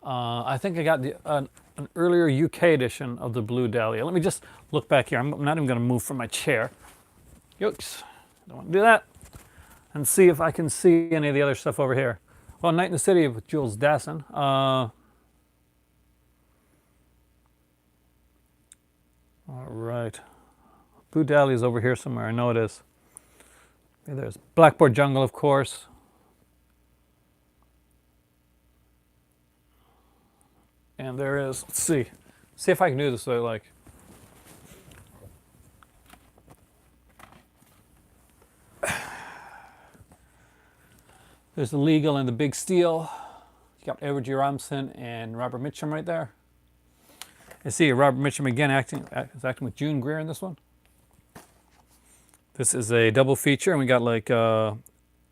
I think I got an earlier UK edition of the Blue Dahlia. Let me just look back here. I'm not even going to move from my chair. Yikes. Don't want to do that. And see if I can see any of the other stuff over here. Well, Night in the City with Jules Dassin. All right. Blue Dahlia is over here somewhere. I know it is. Okay, there's Blackboard Jungle, of course. And there is, let's see. See if I can do this so like. There's the Legal and the Big Steel. You got Edward G. Robinson and Robert Mitchum right there. I see Robert Mitchum again acting with June Greer in this one. This is a double feature, and we got like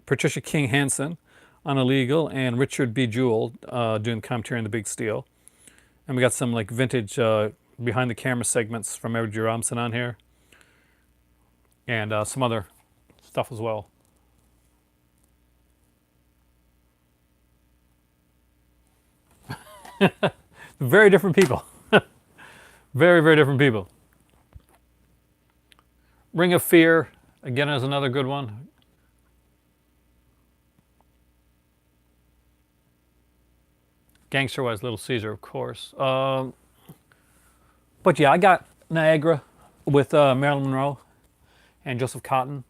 Patricia King Hansen on Illegal and Richard B. Jewell doing commentary on the Big Steel. And we got some like vintage behind the camera segments from Edward G. Robinson on here. And some other stuff as well. Very different people. Very, very different people. Ring of Fear, again, is another good one. Gangster-wise, Little Caesar, of course. But yeah, I got Niagara with Marilyn Monroe and Joseph Cotton.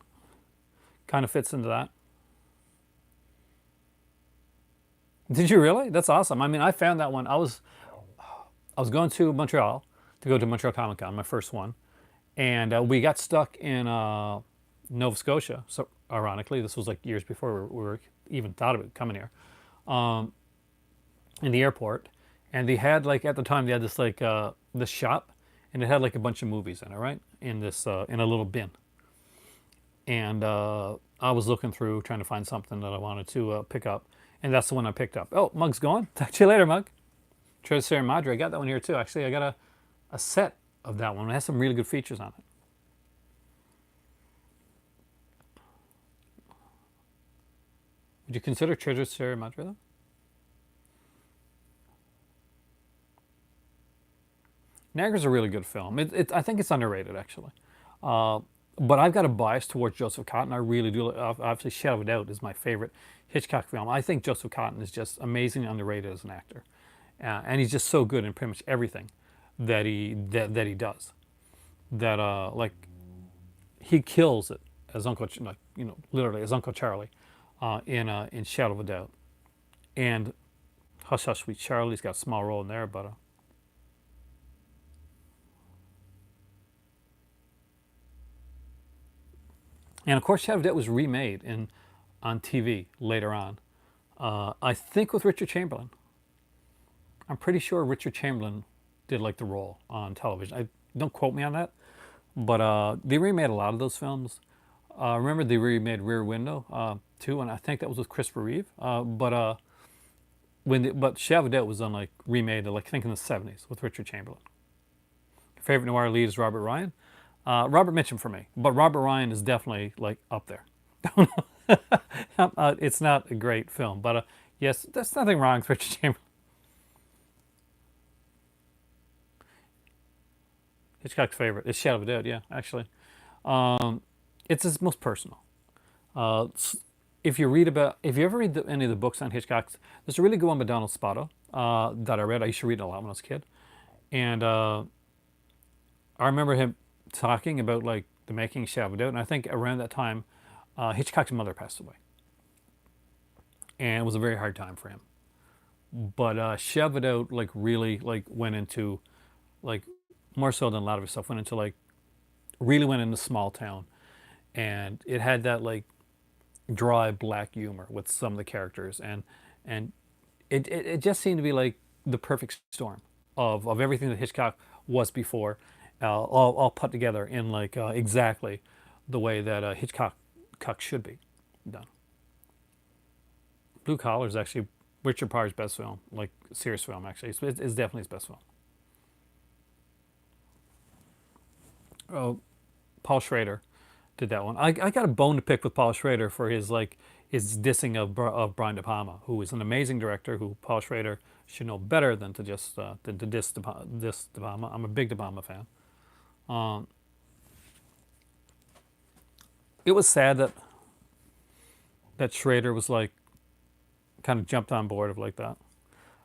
Kind of fits into that. Did you really? That's awesome. I mean, I found that one. I was going to Montreal to go to Montreal Comic Con, my first one, and we got stuck in Nova Scotia. So ironically, this was like years before we were even thought about coming here. In the airport, and they had like at the time they had this like this shop, and it had like a bunch of movies in it, right? In this in a little bin, and I was looking through trying to find something that I wanted to pick up, and that's the one I picked up. Oh, Mug's gone. Talk to you later, Mug. Treasure Sierra Madre. I got that one here too. Actually, I got a set of that one. It has some really good features on it. Would you consider Treasure Sierra Madre though? Niagara's a really good film. I think it's underrated, actually. But I've got a bias towards Joseph Cotton. I really do. Obviously, Shadow of a Doubt is my favorite Hitchcock film. I think Joseph Cotton is just amazingly underrated as an actor. And he's just so good in pretty much everything that he does. That, like, he kills it as Uncle, like, literally as Uncle Charlie in Shadow of a Doubt. And Hush Hush Sweet Charlie's got a small role in there, but... And of course, Shadow of Doubt was remade on TV later on. I think with Richard Chamberlain. I'm pretty sure Richard Chamberlain did like the role on television. I don't quote me on that, but they remade a lot of those films. Remember they remade Rear Window too, and I think that was with Christopher Reeve. But Chevaudet was on like remade like I think in the '70s with Richard Chamberlain. Favorite noir lead is Robert Ryan. Robert Mitchum for me, but Robert Ryan is definitely like up there. It's not a great film, but yes, there's nothing wrong with Richard Chamberlain. Hitchcock's favorite is Shadow of a Doubt. Yeah, actually, it's his most personal. Uh, if you ever read any of the books on Hitchcock's, there's a really good one by Donald Spoto that I read. I used to read it a lot when I was a kid, and I remember him talking about like the making of Shadow of a Doubt, and I think around that time, Hitchcock's mother passed away, and it was a very hard time for him. But Shadow of a Doubt like really like went into like more so than a lot of his stuff went into like really went into small town, and it had that like dry black humor with some of the characters, and it just seemed to be like the perfect storm of everything that Hitchcock was before, all put together in like exactly the way that Hitchcock should be done. Blue Collar is actually Richard Pryor's best film, like serious film. Actually, it's definitely his best film. Oh, Paul Schrader did that one. I got a bone to pick with Paul Schrader for his like his dissing of Brian De Palma, who is an amazing director who Paul Schrader should know better than to just than to diss De Palma. I'm a big De Palma fan. Um, it was sad that Schrader was like kind of jumped on board of like that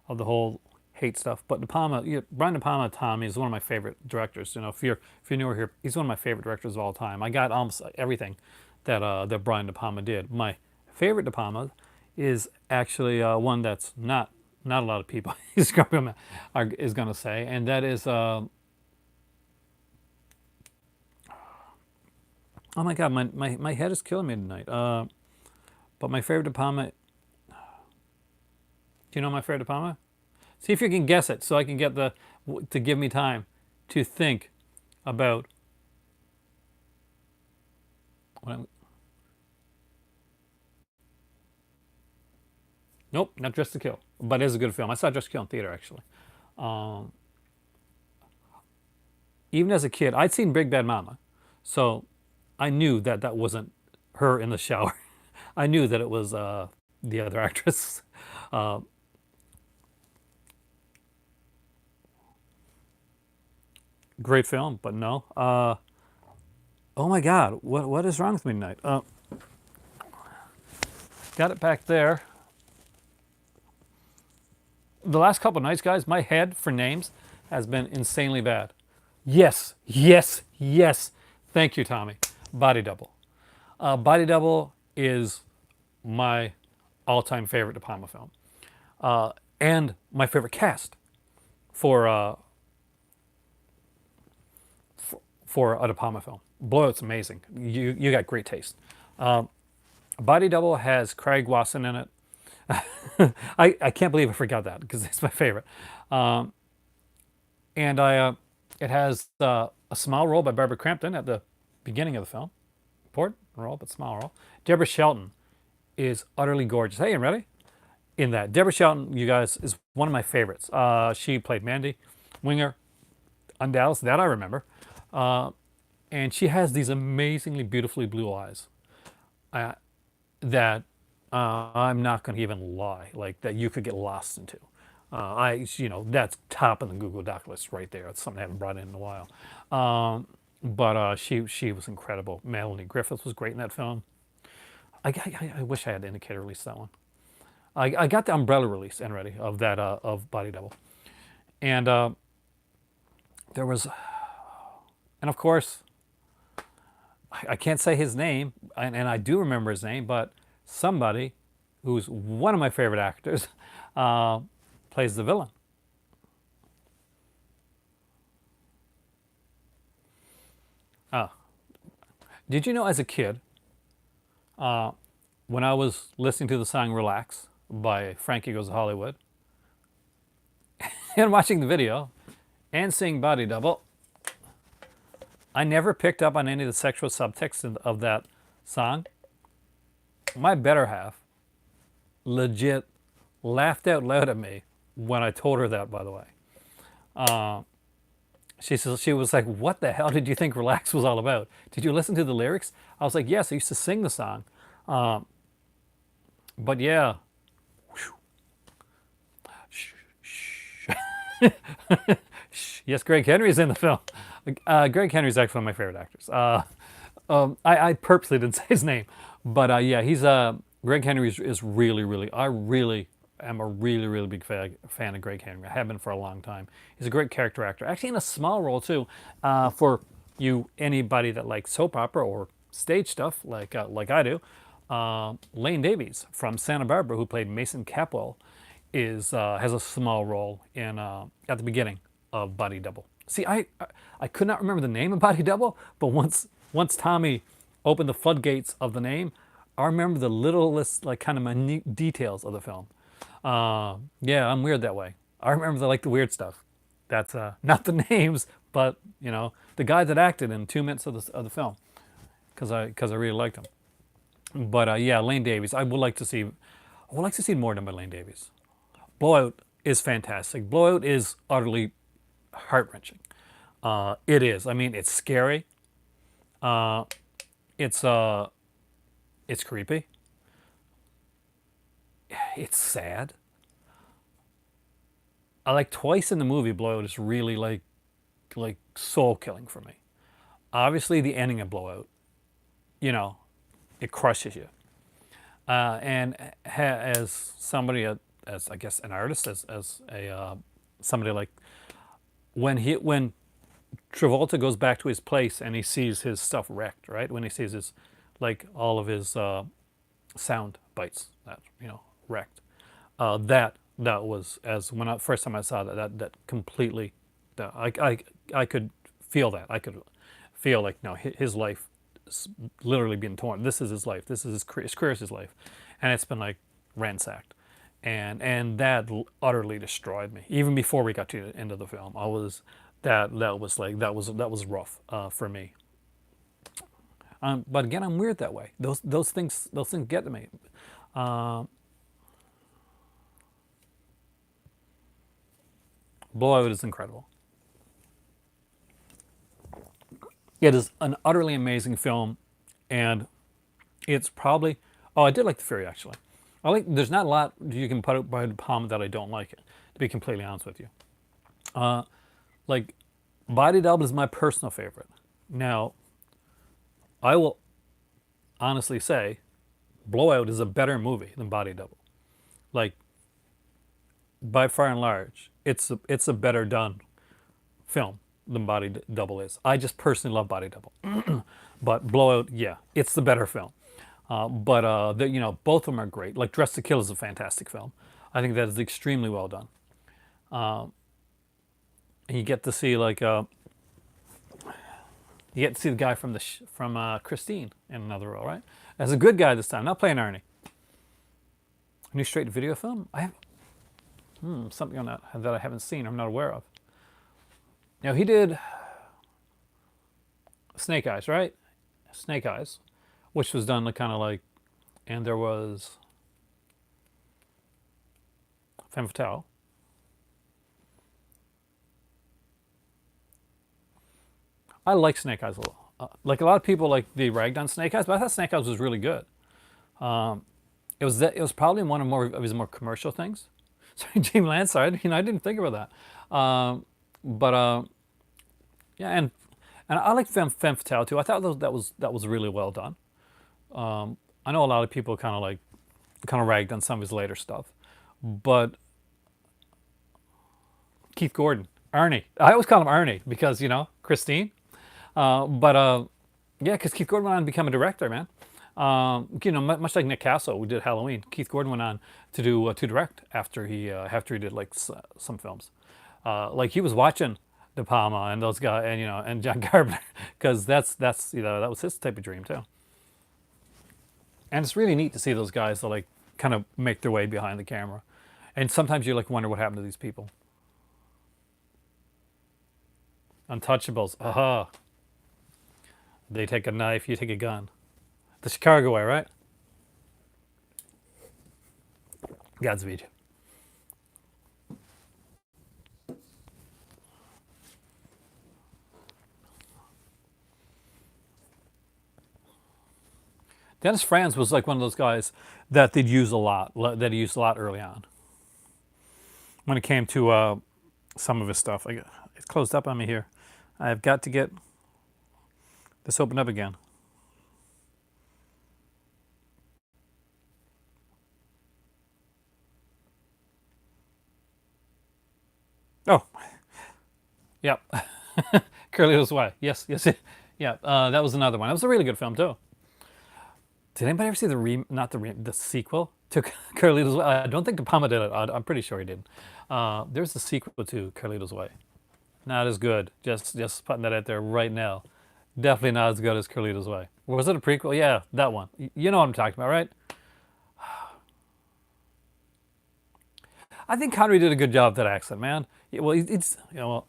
of the whole hate stuff. But De Palma, Brian De Palma, Tommy is one of my favorite directors. You know, if you're newer here, he's one of my favorite directors of all time. I got almost everything that Brian De Palma did. My favorite De Palma is actually one that's not a lot of people is going to say, and that is oh my god, my head is killing me tonight. But my favorite De Palma. Do you know my favorite De Palma? See if you can guess it, so I can get to give me time to think about. Nope, not Dress to Kill, but it is a good film. I saw Dress to Kill in theater actually. Um, Even as a kid, I'd seen Big Bad Mama, so I knew that that wasn't her in the shower. I knew that it was the other actress. Uh, Great film, but no. Oh my God, what is wrong with me tonight? Got it back there. The last couple of nights, guys, my head for names has been insanely bad. Yes, yes, yes. Thank you, Tommy. Body Double. Body Double is my all-time favorite De Palma film, and my favorite cast for for a De Palma film. Boy, it's amazing. You got great taste. Body Double has Craig Wasson in it. I can't believe I forgot that because it's my favorite. Um, and it has a small role by Barbara Crampton at the beginning of the film. Important role, but small role. Deborah Shelton is utterly gorgeous. Hey, you ready? In that, Deborah Shelton, you guys, is one of my favorites. She played Mandy Winger on Dallas. That I remember. Uh, and she has these amazingly beautifully blue eyes uh, that I'm not going to even lie, like that you could get lost into. That's top of the Google Doc list right there. It's something I haven't brought in a while. But she was incredible. Melanie Griffith was great in that film. I wish I had indicator release that one. I got the umbrella release and ready of that of Body Double, and there was, and of course, I can't say his name, and I do remember his name, but somebody who's one of my favorite actors uh, plays the villain. Uh, did you know as a kid, when I was listening to the song Relax by Frankie Goes to Hollywood, and watching the video and seeing Body Double, I never picked up on any of the sexual subtext of that song. My better half legit laughed out loud at me when I told her that, by the way. She was like, "What the hell did you think Relax was all about? Did you listen to the lyrics?" I was like, "Yes, I used to sing the song." But yeah. Yes, Greg Henry's in the film. Greg Henry's actually one of my favorite actors. I purposely didn't say his name, but yeah, he's Greg Henry is really, really. I really am a really, really big fan of Greg Henry. I have been for a long time. He's a great character actor, actually in a small role too. For anybody that likes soap opera or stage stuff like I do, Lane Davies from Santa Barbara, who played Mason Capwell, has a small role in at the beginning of Body Double. See, I could not remember the name of Body Double, but once Tommy opened the floodgates of the name, I remember the littlest like kind of minute details of the film. Yeah, I'm weird that way. I remember the weird stuff. That's not the names, but the guy that acted in 2 minutes of the film, because I really liked him. But yeah, Lane Davies. I would like to see more done by Lane Davies. Blowout is fantastic. Blowout is utterly heart-wrenching. It is. I mean, it's scary. It's creepy. It's sad. I like twice in the movie, Blowout is really like soul-killing for me. Obviously, the ending of Blowout, it crushes you. And as somebody, as I guess an artist, as a somebody like when Travolta goes back to his place and he sees his stuff wrecked, right? When he sees his all of his sound bites that wrecked. That was first time I saw that completely. I could feel that. I could feel like no, his life literally being torn. This is his life. This is his career is his life, and it's been ransacked, and that utterly destroyed me. Even before we got to the end of the film, that was rough for me. But again, I'm weird that way. Those things get to me. Blowout is incredible. It is an utterly amazing film, and it's probably. Oh, I did like The Fury actually. There's not a lot you can put up by the palm that I don't like it. To be completely honest with you, Body Double is my personal favorite. Now, I will honestly say, Blowout is a better movie than Body Double. By far and large, it's a better done film than Body Double is. I just personally love Body Double, but Blowout, yeah, it's the better film. But both of them are great. Dress to Kill is a fantastic film. I think that is extremely well done. You get to see the guy from Christine in another role, right? As a good guy this time, not playing Arnie. New straight-to-video film? I have something on that I haven't seen. I'm not aware of. Now he did Snake Eyes, right? Snake Eyes, which was done and there was Femme Fatale. I like Snake Eyes a little. A lot of people they ragged on Snake Eyes, but I thought Snake Eyes was really good. It was probably one of his more commercial things. Sorry, Jamie Lansard. I didn't think about that. But yeah, and I like Femme Fatale too. I thought that was really well done. I know a lot of people kind of ragged on some of his later stuff, but Keith Gordon, Arnie. I always call him Arnie because Christine. Yeah, because Keith Gordon went on to become a director, man. Much like Nick Castle, who did Halloween. Keith Gordon went on to direct after he did some films. He was watching De Palma and those guys, and John Carpenter, because that was his type of dream too. And it's really neat to see those guys that kind of make their way behind the camera. And sometimes you like wonder what happened to these people. Untouchables. Aha. They take a knife, you take a gun. The Chicago way, right? Godspeed. Dennis Franz was like one of those guys that they'd use a lot, that he used a lot early on. When it came to some of his stuff, it's closed up on me here. I've got to get this opened up again. Oh, yep. Carlito's Way. Yes, yes, yeah. That was another one. That was a really good film too. Did anybody ever see the sequel to Carlito's Way? I don't think De Palma did it. I'm pretty sure he did. There's the sequel to Carlito's Way. Not as good. Just putting that out there right now. Definitely not as good as Carlito's Way. Was it a prequel? Yeah, that one. You know what I'm talking about, right? I think Connery did a good job with that accent, man. Yeah, well, it's well,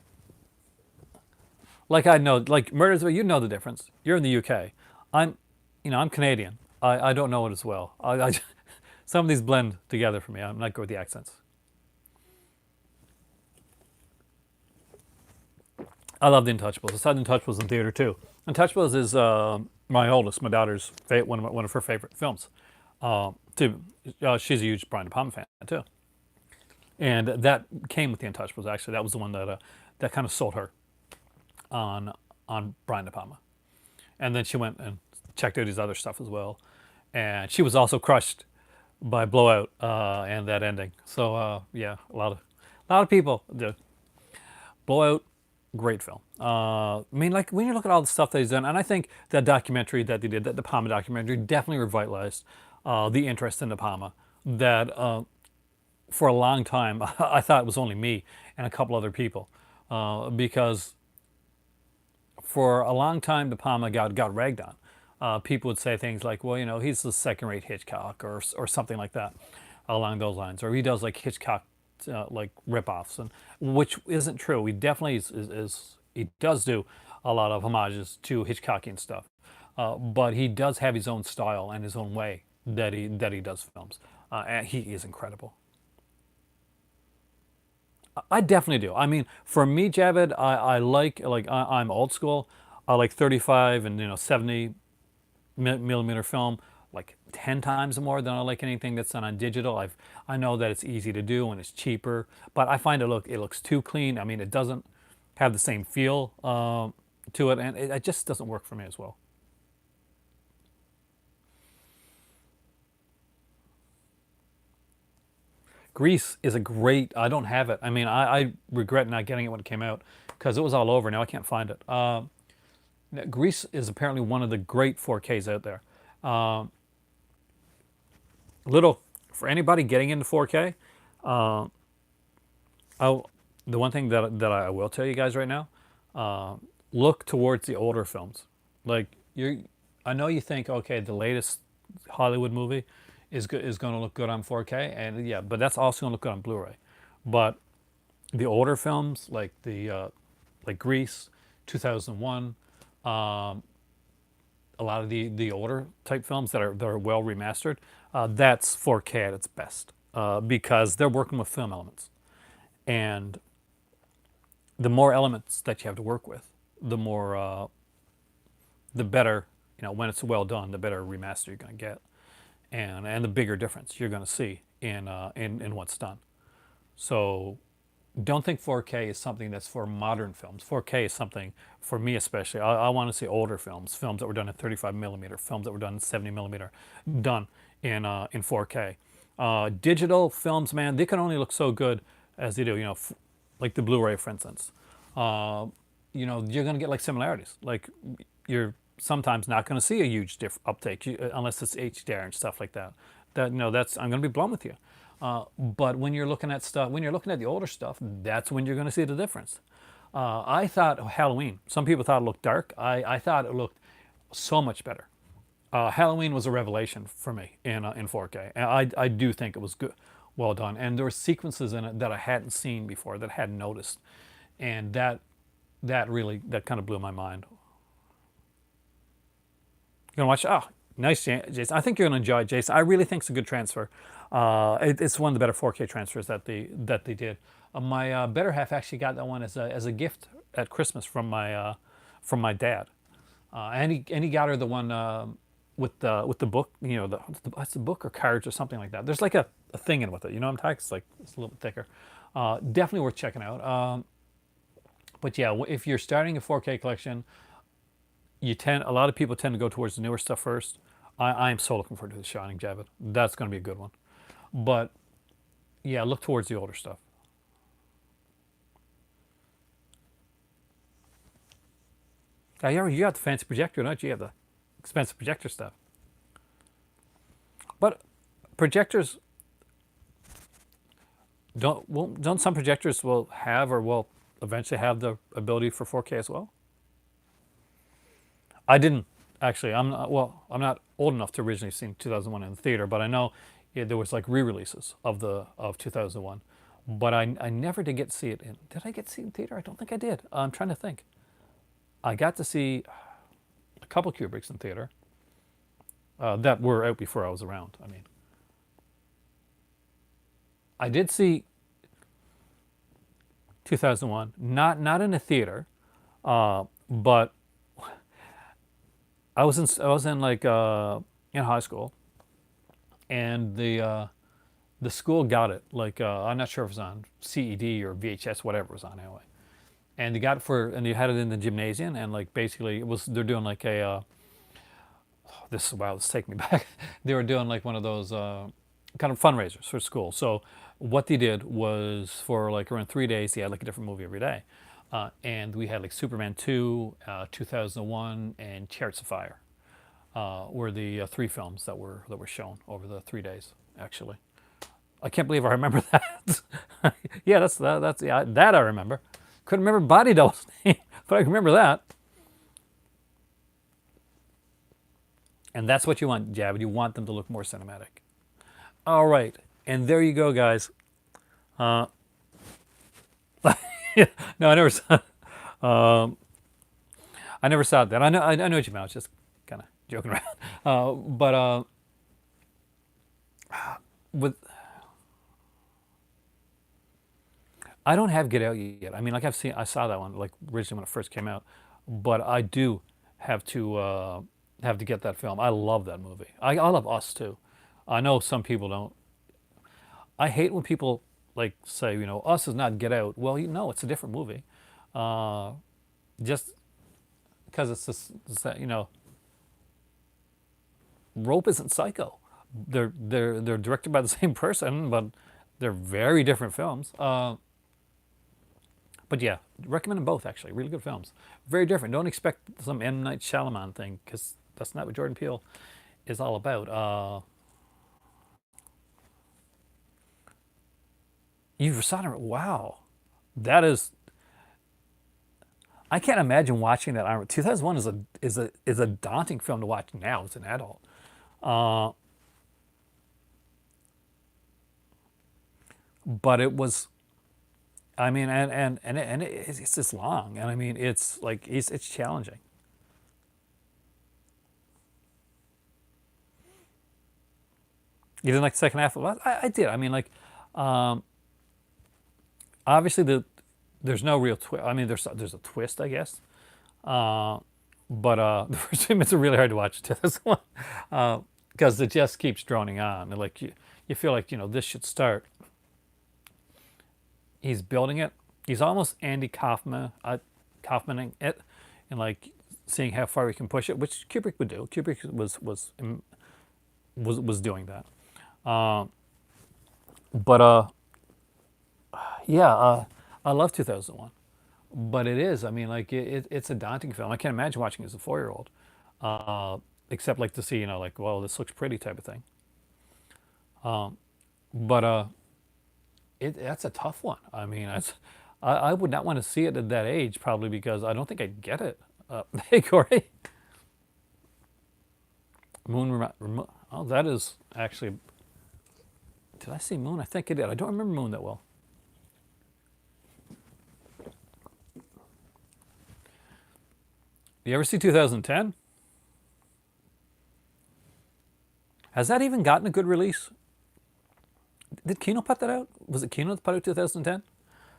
like I know, like Murders, you know the difference. You're in the UK. I'm, I'm Canadian. I don't know it as well. Some of these blend together for me. I'm not good with the accents. I love The Untouchables. I saw The Untouchables in theater too. Untouchables is my oldest, my daughter's one of her favorite films. She's a huge Brian De Palma fan too, and that came with The Untouchables. Actually, that was the one that kind of sold her on Brian De Palma, and then she went and checked out his other stuff as well, and she was also crushed by Blowout and that ending. So yeah, a lot of people do. Blowout, great film. I mean, like when you look at all the stuff that he's done, and I think that documentary that they did, that De Palma documentary, definitely revitalized the interest in De Palma. That for a long time, I thought it was only me and a couple other people, because for a long time, De Palma got ragged on. People would say things like, well, he's the second-rate Hitchcock or something like that along those lines. Or he does like Hitchcock like rip-offs, and which isn't true. He definitely he does do a lot of homages to Hitchcockian stuff. But he does have his own style and his own way that he does films. And he is incredible. I definitely do. I mean, for me, Javed, I I'm old school. I like 35 and 70 millimeter film like 10 times more than I like anything that's done on digital. I know that it's easy to do and it's cheaper, but I find it looks too clean. I mean, it doesn't have the same feel to it, and it just doesn't work for me as well. Grease is a great. I don't have it. I mean, I regret not getting it when it came out because it was all over. Now I can't find it. Grease is apparently one of the great 4Ks out there. Um, little for anybody getting into 4K. Uh, I'll, the one thing that I will tell you guys right now, uh, look towards the older films. Like I know you think, okay, the latest Hollywood movie is going to look good on 4K, and yeah, but that's also going to look good on Blu-ray. But the older films, like Grease, 2001, um, a lot of the older type films that are well remastered, that's 4K at its best because they're working with film elements, and the more elements that you have to work with, the better. When it's well done, the better remaster you're going to get, and the bigger difference you're going to see in what's done. So don't think 4K is something that's for modern films. 4K is something for me especially. I want to see older films that were done in 35 millimeter, films that were done in 70 millimeter, done in 4K. Digital films, man, they can only look so good as they do. Like the Blu-ray, for instance. Uh, you're going to get like similarities. Like you're sometimes not going to see a huge uptake unless it's HDR and stuff like that. That's I'm going to be blunt with you. But when you're looking at the older stuff, that's when you're going to see the difference. I thought Halloween. Some people thought it looked dark. I thought it looked so much better Halloween was a revelation for me in 4K. And I do think it was good, well done. And there were sequences in it that I hadn't seen before, that I hadn't noticed, and that kind of blew my mind. You gonna watch? Oh, nice, Jason. I think you're gonna enjoy it, Jason. I really think it's a good transfer. It's one of the better 4K transfers that they did. My better half actually got that one as a gift at Christmas from my dad, and he got her the one with the book. You know, it's the book or cards or something like that. There's like a thing in with it. You know what I'm talking? It's a little bit thicker. Definitely worth checking out. But yeah, if you're starting a 4K collection, a lot of people tend to go towards the newer stuff first. I am so looking forward to The Shining, Javid. That's going to be a good one. But yeah, look towards the older stuff. You got the fancy projector, don't you? You have the expensive projector stuff. But projectors don't some projectors will have or will eventually have the ability for 4K as well? I didn't actually. I'm not old enough to originally see 2001 in the theater, but I know there was like re-releases of 2001. But I never did get to see it in. Did I get to see it in theater? I don't think I did. I'm trying to think. I got to see a couple Kubricks in theater that were out before I was around. I mean, I did see 2001, not in a theater, but I was in like in high school, and the school got it. Like I'm not sure if it was on CED or VHS, whatever it was on anyway. And they got it and they had it in the gymnasium, and like basically they're doing like this is wow, this is taking me back. They were doing like one of those kind of fundraisers for school. So what they did was for like around 3 days, they had like a different movie every day. And we had like Superman 2, 2001, and Chariots of Fire were the three films that were shown over the 3 days. Actually, I can't believe I remember that. Yeah, that's yeah, that I remember. Couldn't remember Body Doll's name, but I can remember that. And that's what you want, Javid. You want them to look more cinematic. All right, and there you go, guys. Uh, yeah, no, I never saw. I never saw that. I know what you meant. I was just kind of joking around. But with I don't have Get Out yet. I mean, like I saw that one like originally when it first came out, but I do have to get that film. I love that movie. I love Us too. I know some people don't. I hate when people like say, Us is not Get Out. Well, it's a different movie. Uh, just because it's just, Rope isn't Psycho. They're directed by the same person, but they're very different films. But yeah, recommend them both actually. Really good films. Very different. Don't expect some M Night Shyamalan thing because that's not what Jordan Peele is all about. You saw it. Wow, that is. I can't imagine watching that. 2001 is a daunting film to watch now as an adult. Uh, but it was. I mean, it's just long, and I mean, it's like it's challenging. You didn't like the second half of it? I did. I mean, like, um, obviously there's no real twist. I mean, there's a twist, I guess. Uh, but the first 2 minutes are really hard to watch to this one because it just keeps droning on. And like you feel like this should start. He's building it. He's almost Andy Kaufmaning it, and like seeing how far he can push it, which Kubrick would do. Kubrick was doing that. Uh, but yeah, I love 2001. But it is. I mean, like it's a daunting film. I can't imagine watching it as a 4-year-old, except like to see like, well, this looks pretty type of thing. But that's a tough one. I mean, I would not want to see it at that age probably because I don't think I'd get it. Hey, Corey. Oh, that is actually. Did I see Moon? I think I did. I don't remember Moon that well. You ever see 2010? Has that even gotten a good release? Did Kino put that out? Was it Kino that put out 2010?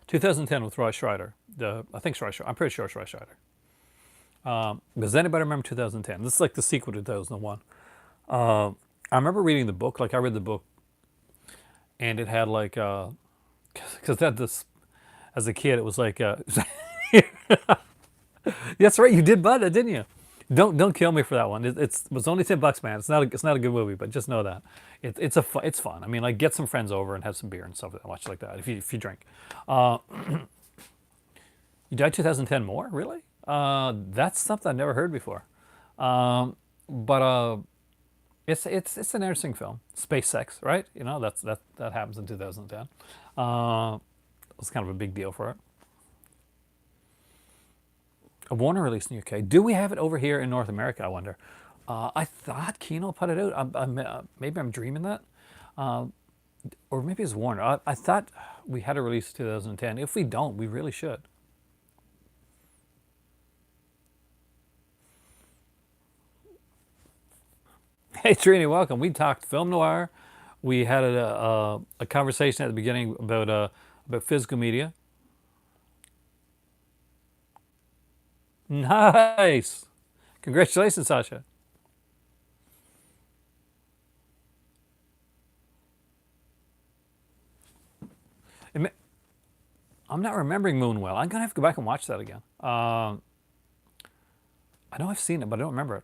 2010 with Roy Schreider. I think it's Roy Schreider. I'm pretty sure it's Roy Schreider. Does anybody remember 2010? This is like the sequel to 2001. I remember reading the book. Like I read the book, and it had like because that this as a kid it was like that's right, you did buy that, didn't you? Don't kill me for that one. It was only $10, man. It's not a good movie, but just know that it's fun. I mean, like get some friends over and have some beer and stuff and watch like that if you drink. Uh, you died 2010 more, really? That's something I've never heard before. But it's an interesting film. Space sex, right? You know that happens in 2010. It was kind of a big deal for it. A Warner release in the UK. Do we have it over here in North America? I wonder. I thought Kino put it out. Maybe I'm dreaming that, or maybe it's Warner. I thought we had a release 2010. If we don't, we really should. Hey Trini, welcome. We talked film noir. We had a conversation at the beginning about physical media. Nice. Congratulations, Sasha. I'm not remembering Moon well. I'm gonna have to go back and watch that again. I know I've seen it, but I don't remember it.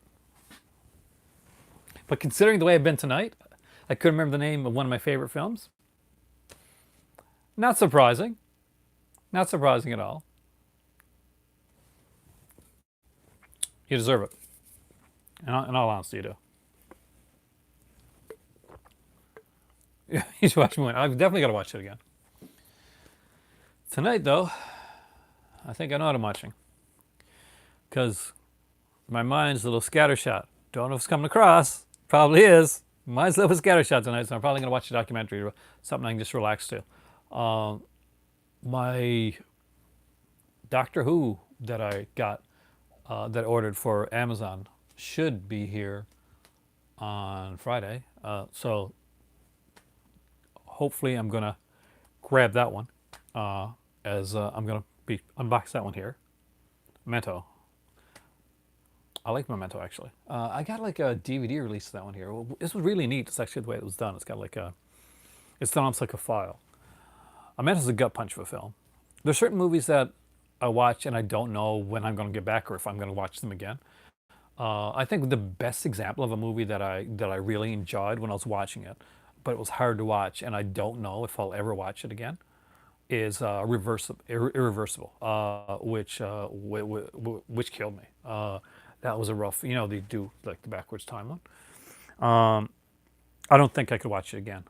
But considering the way I've been tonight, I couldn't remember the name of one of my favorite films. Not surprising. Not surprising at all. You deserve it. In all honesty, you do. You should watch Moon. I've definitely got to watch it again. Tonight, though, I think I know what I'm watching. Because my mind's a little scattershot. Don't know if it's coming across. Probably is. Mine's a little scattershot tonight, so I'm probably going to watch a documentary or something I can just relax to. My Doctor Who that I got, that I ordered for Amazon, should be here on Friday. So hopefully I'm going to grab that one as I'm going to be unbox that one here. Memento. I like Memento actually. I got like a DVD release of that one here. Well, this was really neat. It's actually the way it was done. It's got like it's done almost like a file. Memento's a gut punch of a film. There's certain movies that I watch and I don't know when I'm going to get back or if I'm going to watch them again. I think the best example of a movie that I really enjoyed when I was watching it, but it was hard to watch and I don't know if I'll ever watch it again, is Irreversible, which killed me. That was a rough. They do like the backwards timeline. I don't think I could watch it again.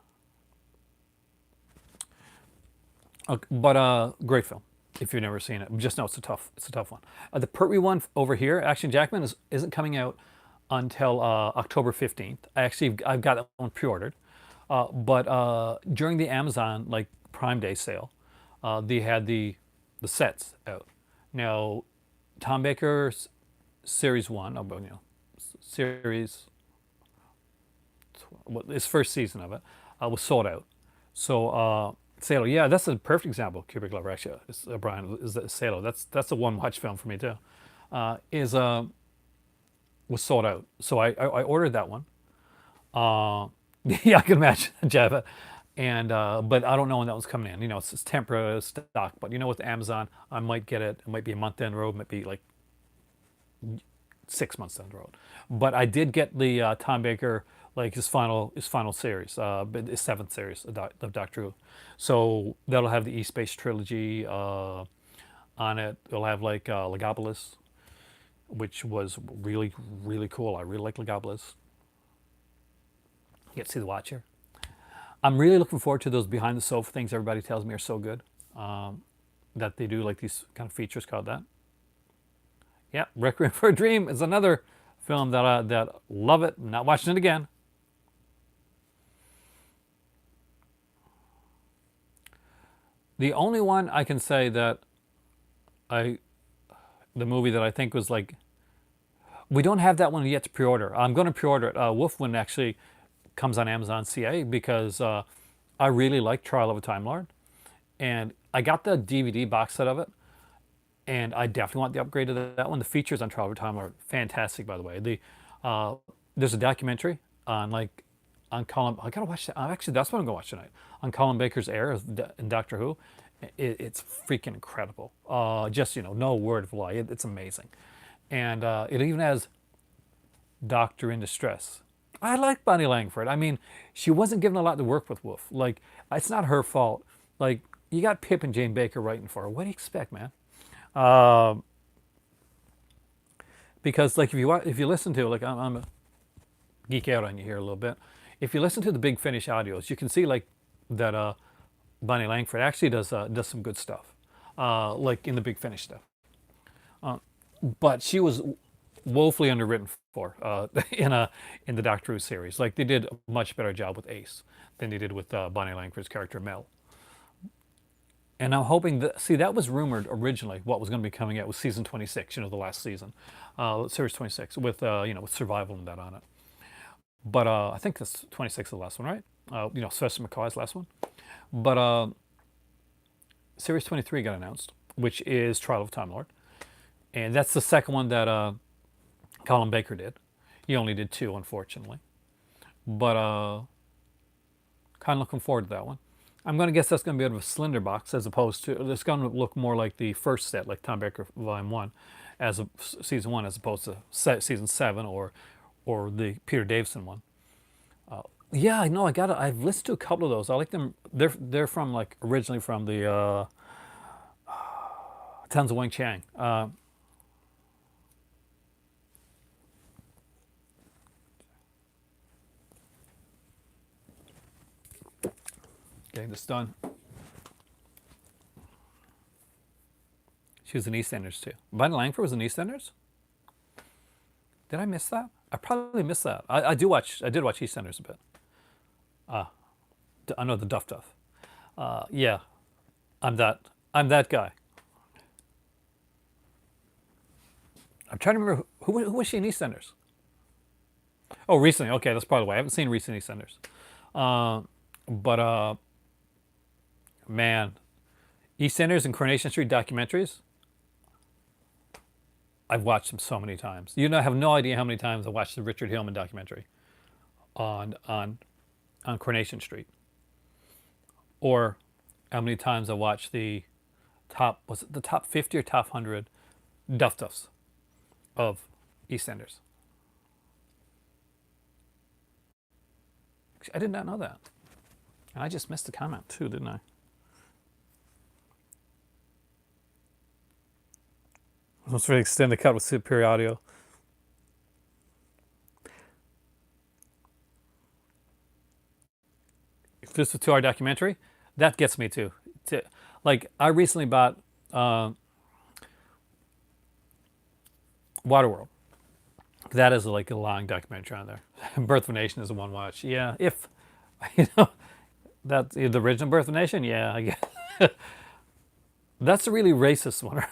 But great film. If you've never seen it, just know it's a tough one. The Pertwee one over here, Action Jackman, isn't coming out until October 15th. I've got that one pre-ordered. But during the Amazon like Prime Day sale, they had the sets out. Now, Tom Baker's Series 1, series, his first season of it, was sold out. So, Salo, yeah, that's a perfect example. Cubic Lover, actually, Brian, is Salo. That's a one-watch film for me too. Is Was sold out, so I ordered that one. Yeah, I can imagine, Java, and but I don't know when that was coming in. It's temporary stock, but with Amazon, I might get it. It might be a month down the road, might be like 6 months down the road. But I did get the Tom Baker, like his final series, but his seventh series of Doctor Who. So that'll have the East Space trilogy on it. It'll have like Legopolis, which was really really cool. I really like Legopolis. You get to see the Watcher. I'm really looking forward to those behind the sofa things. Everybody tells me are so good, that they do like these kind of features called that. Yeah, Requiem for a Dream is another film that love it. Not watching it again. The only one I can say that I the movie that I think was like we don't have that one yet to pre-order. I'm going to pre-order it. Wolfwind actually comes on Amazon CA because I really like Trial of a Time Lord, and I got the DVD box set of it, and I definitely want the upgrade of that one. The features on Trial of a Time Lord fantastic, by the way. Uh, there's a documentary on on Colin. I gotta watch that. Actually, that's what I'm gonna watch tonight on Colin Baker's Heir in Doctor Who. It's freaking incredible. Just no word of a lie. It's amazing, and it even has Doctor in Distress. I like Bonnie Langford. I mean, she wasn't given a lot to work with, Wolf. Like, it's not her fault. Like, you got Pip and Jane Baker writing for her. What do you expect, man? Uh, because like if you listen to like I'm a geek out on you here a little bit. If you listen to the Big Finish audios, you can see like that Bonnie Langford actually does some good stuff, like in the Big Finish stuff. But she was woefully underwritten for in the Doctor Who series. Like they did a much better job with Ace than they did with Bonnie Langford's character Mel. And I'm hoping that that was rumored originally. What was going to be coming out was season 26. The last season, series 26 with with survival and that on it. But I think this 26 is the last one, right? Sylvester McCoy's last one. But series 23 got announced, which is Trial of Time Lord, and that's the second one that Colin Baker did. He only did two, unfortunately. But kind of looking forward to that one. I'm going to guess that's going to be out of a cylinder box as opposed to, it's going to look more like the first set, like Tom Baker Volume 1, Season 1, as opposed to Season 7 or the Peter Davison one. Yeah, I know. I've listened to a couple of those. I like them. They're from like originally from the Tons of Wang Chang. Getting this done. She was in EastEnders too. Bonnie Langford was in EastEnders. Did I miss that? I probably missed that. I did watch EastEnders a bit. I know the Duff Duff. Yeah, I'm that guy. I'm trying to remember who was she in EastEnders. Oh, recently. Okay, that's probably why I haven't seen recent EastEnders. But man, EastEnders and Coronation Street documentaries. I've watched them so many times. Have no idea how many times I watched the Richard Hillman documentary on Coronation Street, or how many times I watched the top 50 or top 100 Duff Duffs of EastEnders. I did not know that, and I just missed the comment too, didn't I? Let's really extend the cut with superior audio. If this is a 2 hour documentary, that gets me too. Like I recently bought Waterworld. That is like a long documentary on there. Birth of a Nation is a one watch. Yeah, if you know that's the original Birth of a Nation. Yeah, I guess that's a really racist one.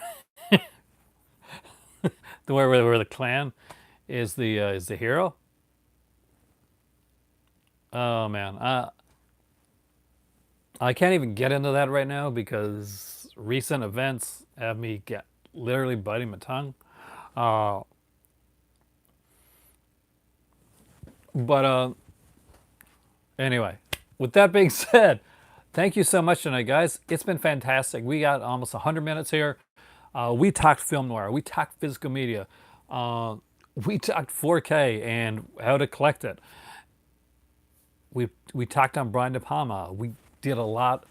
The way where the Klan is the hero. Oh man, I can't even get into that right now because recent events have me get literally biting my tongue. Uh, but anyway, with that being said, thank you so much tonight, guys. It's been fantastic. We got almost 100 minutes here. We talked film noir. We talked physical media. We talked 4K and how to collect it. We talked on Brian De Palma. We did a lot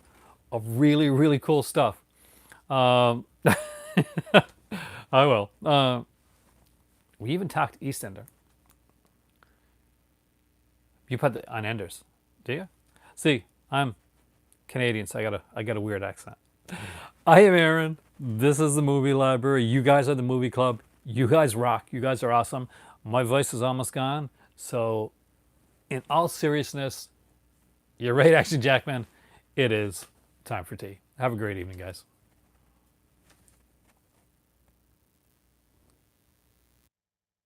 of really, really cool stuff. I will. We even talked EastEnder. You put on Enders, do you? See, I'm Canadian, so I got a weird accent. I am Aaron. This is the Movie Library. You guys are the Movie Club. You guys rock. You guys are awesome. My voice is almost gone. So, in all seriousness, you're right, Action Jackman. It is time for tea. Have a great evening, guys.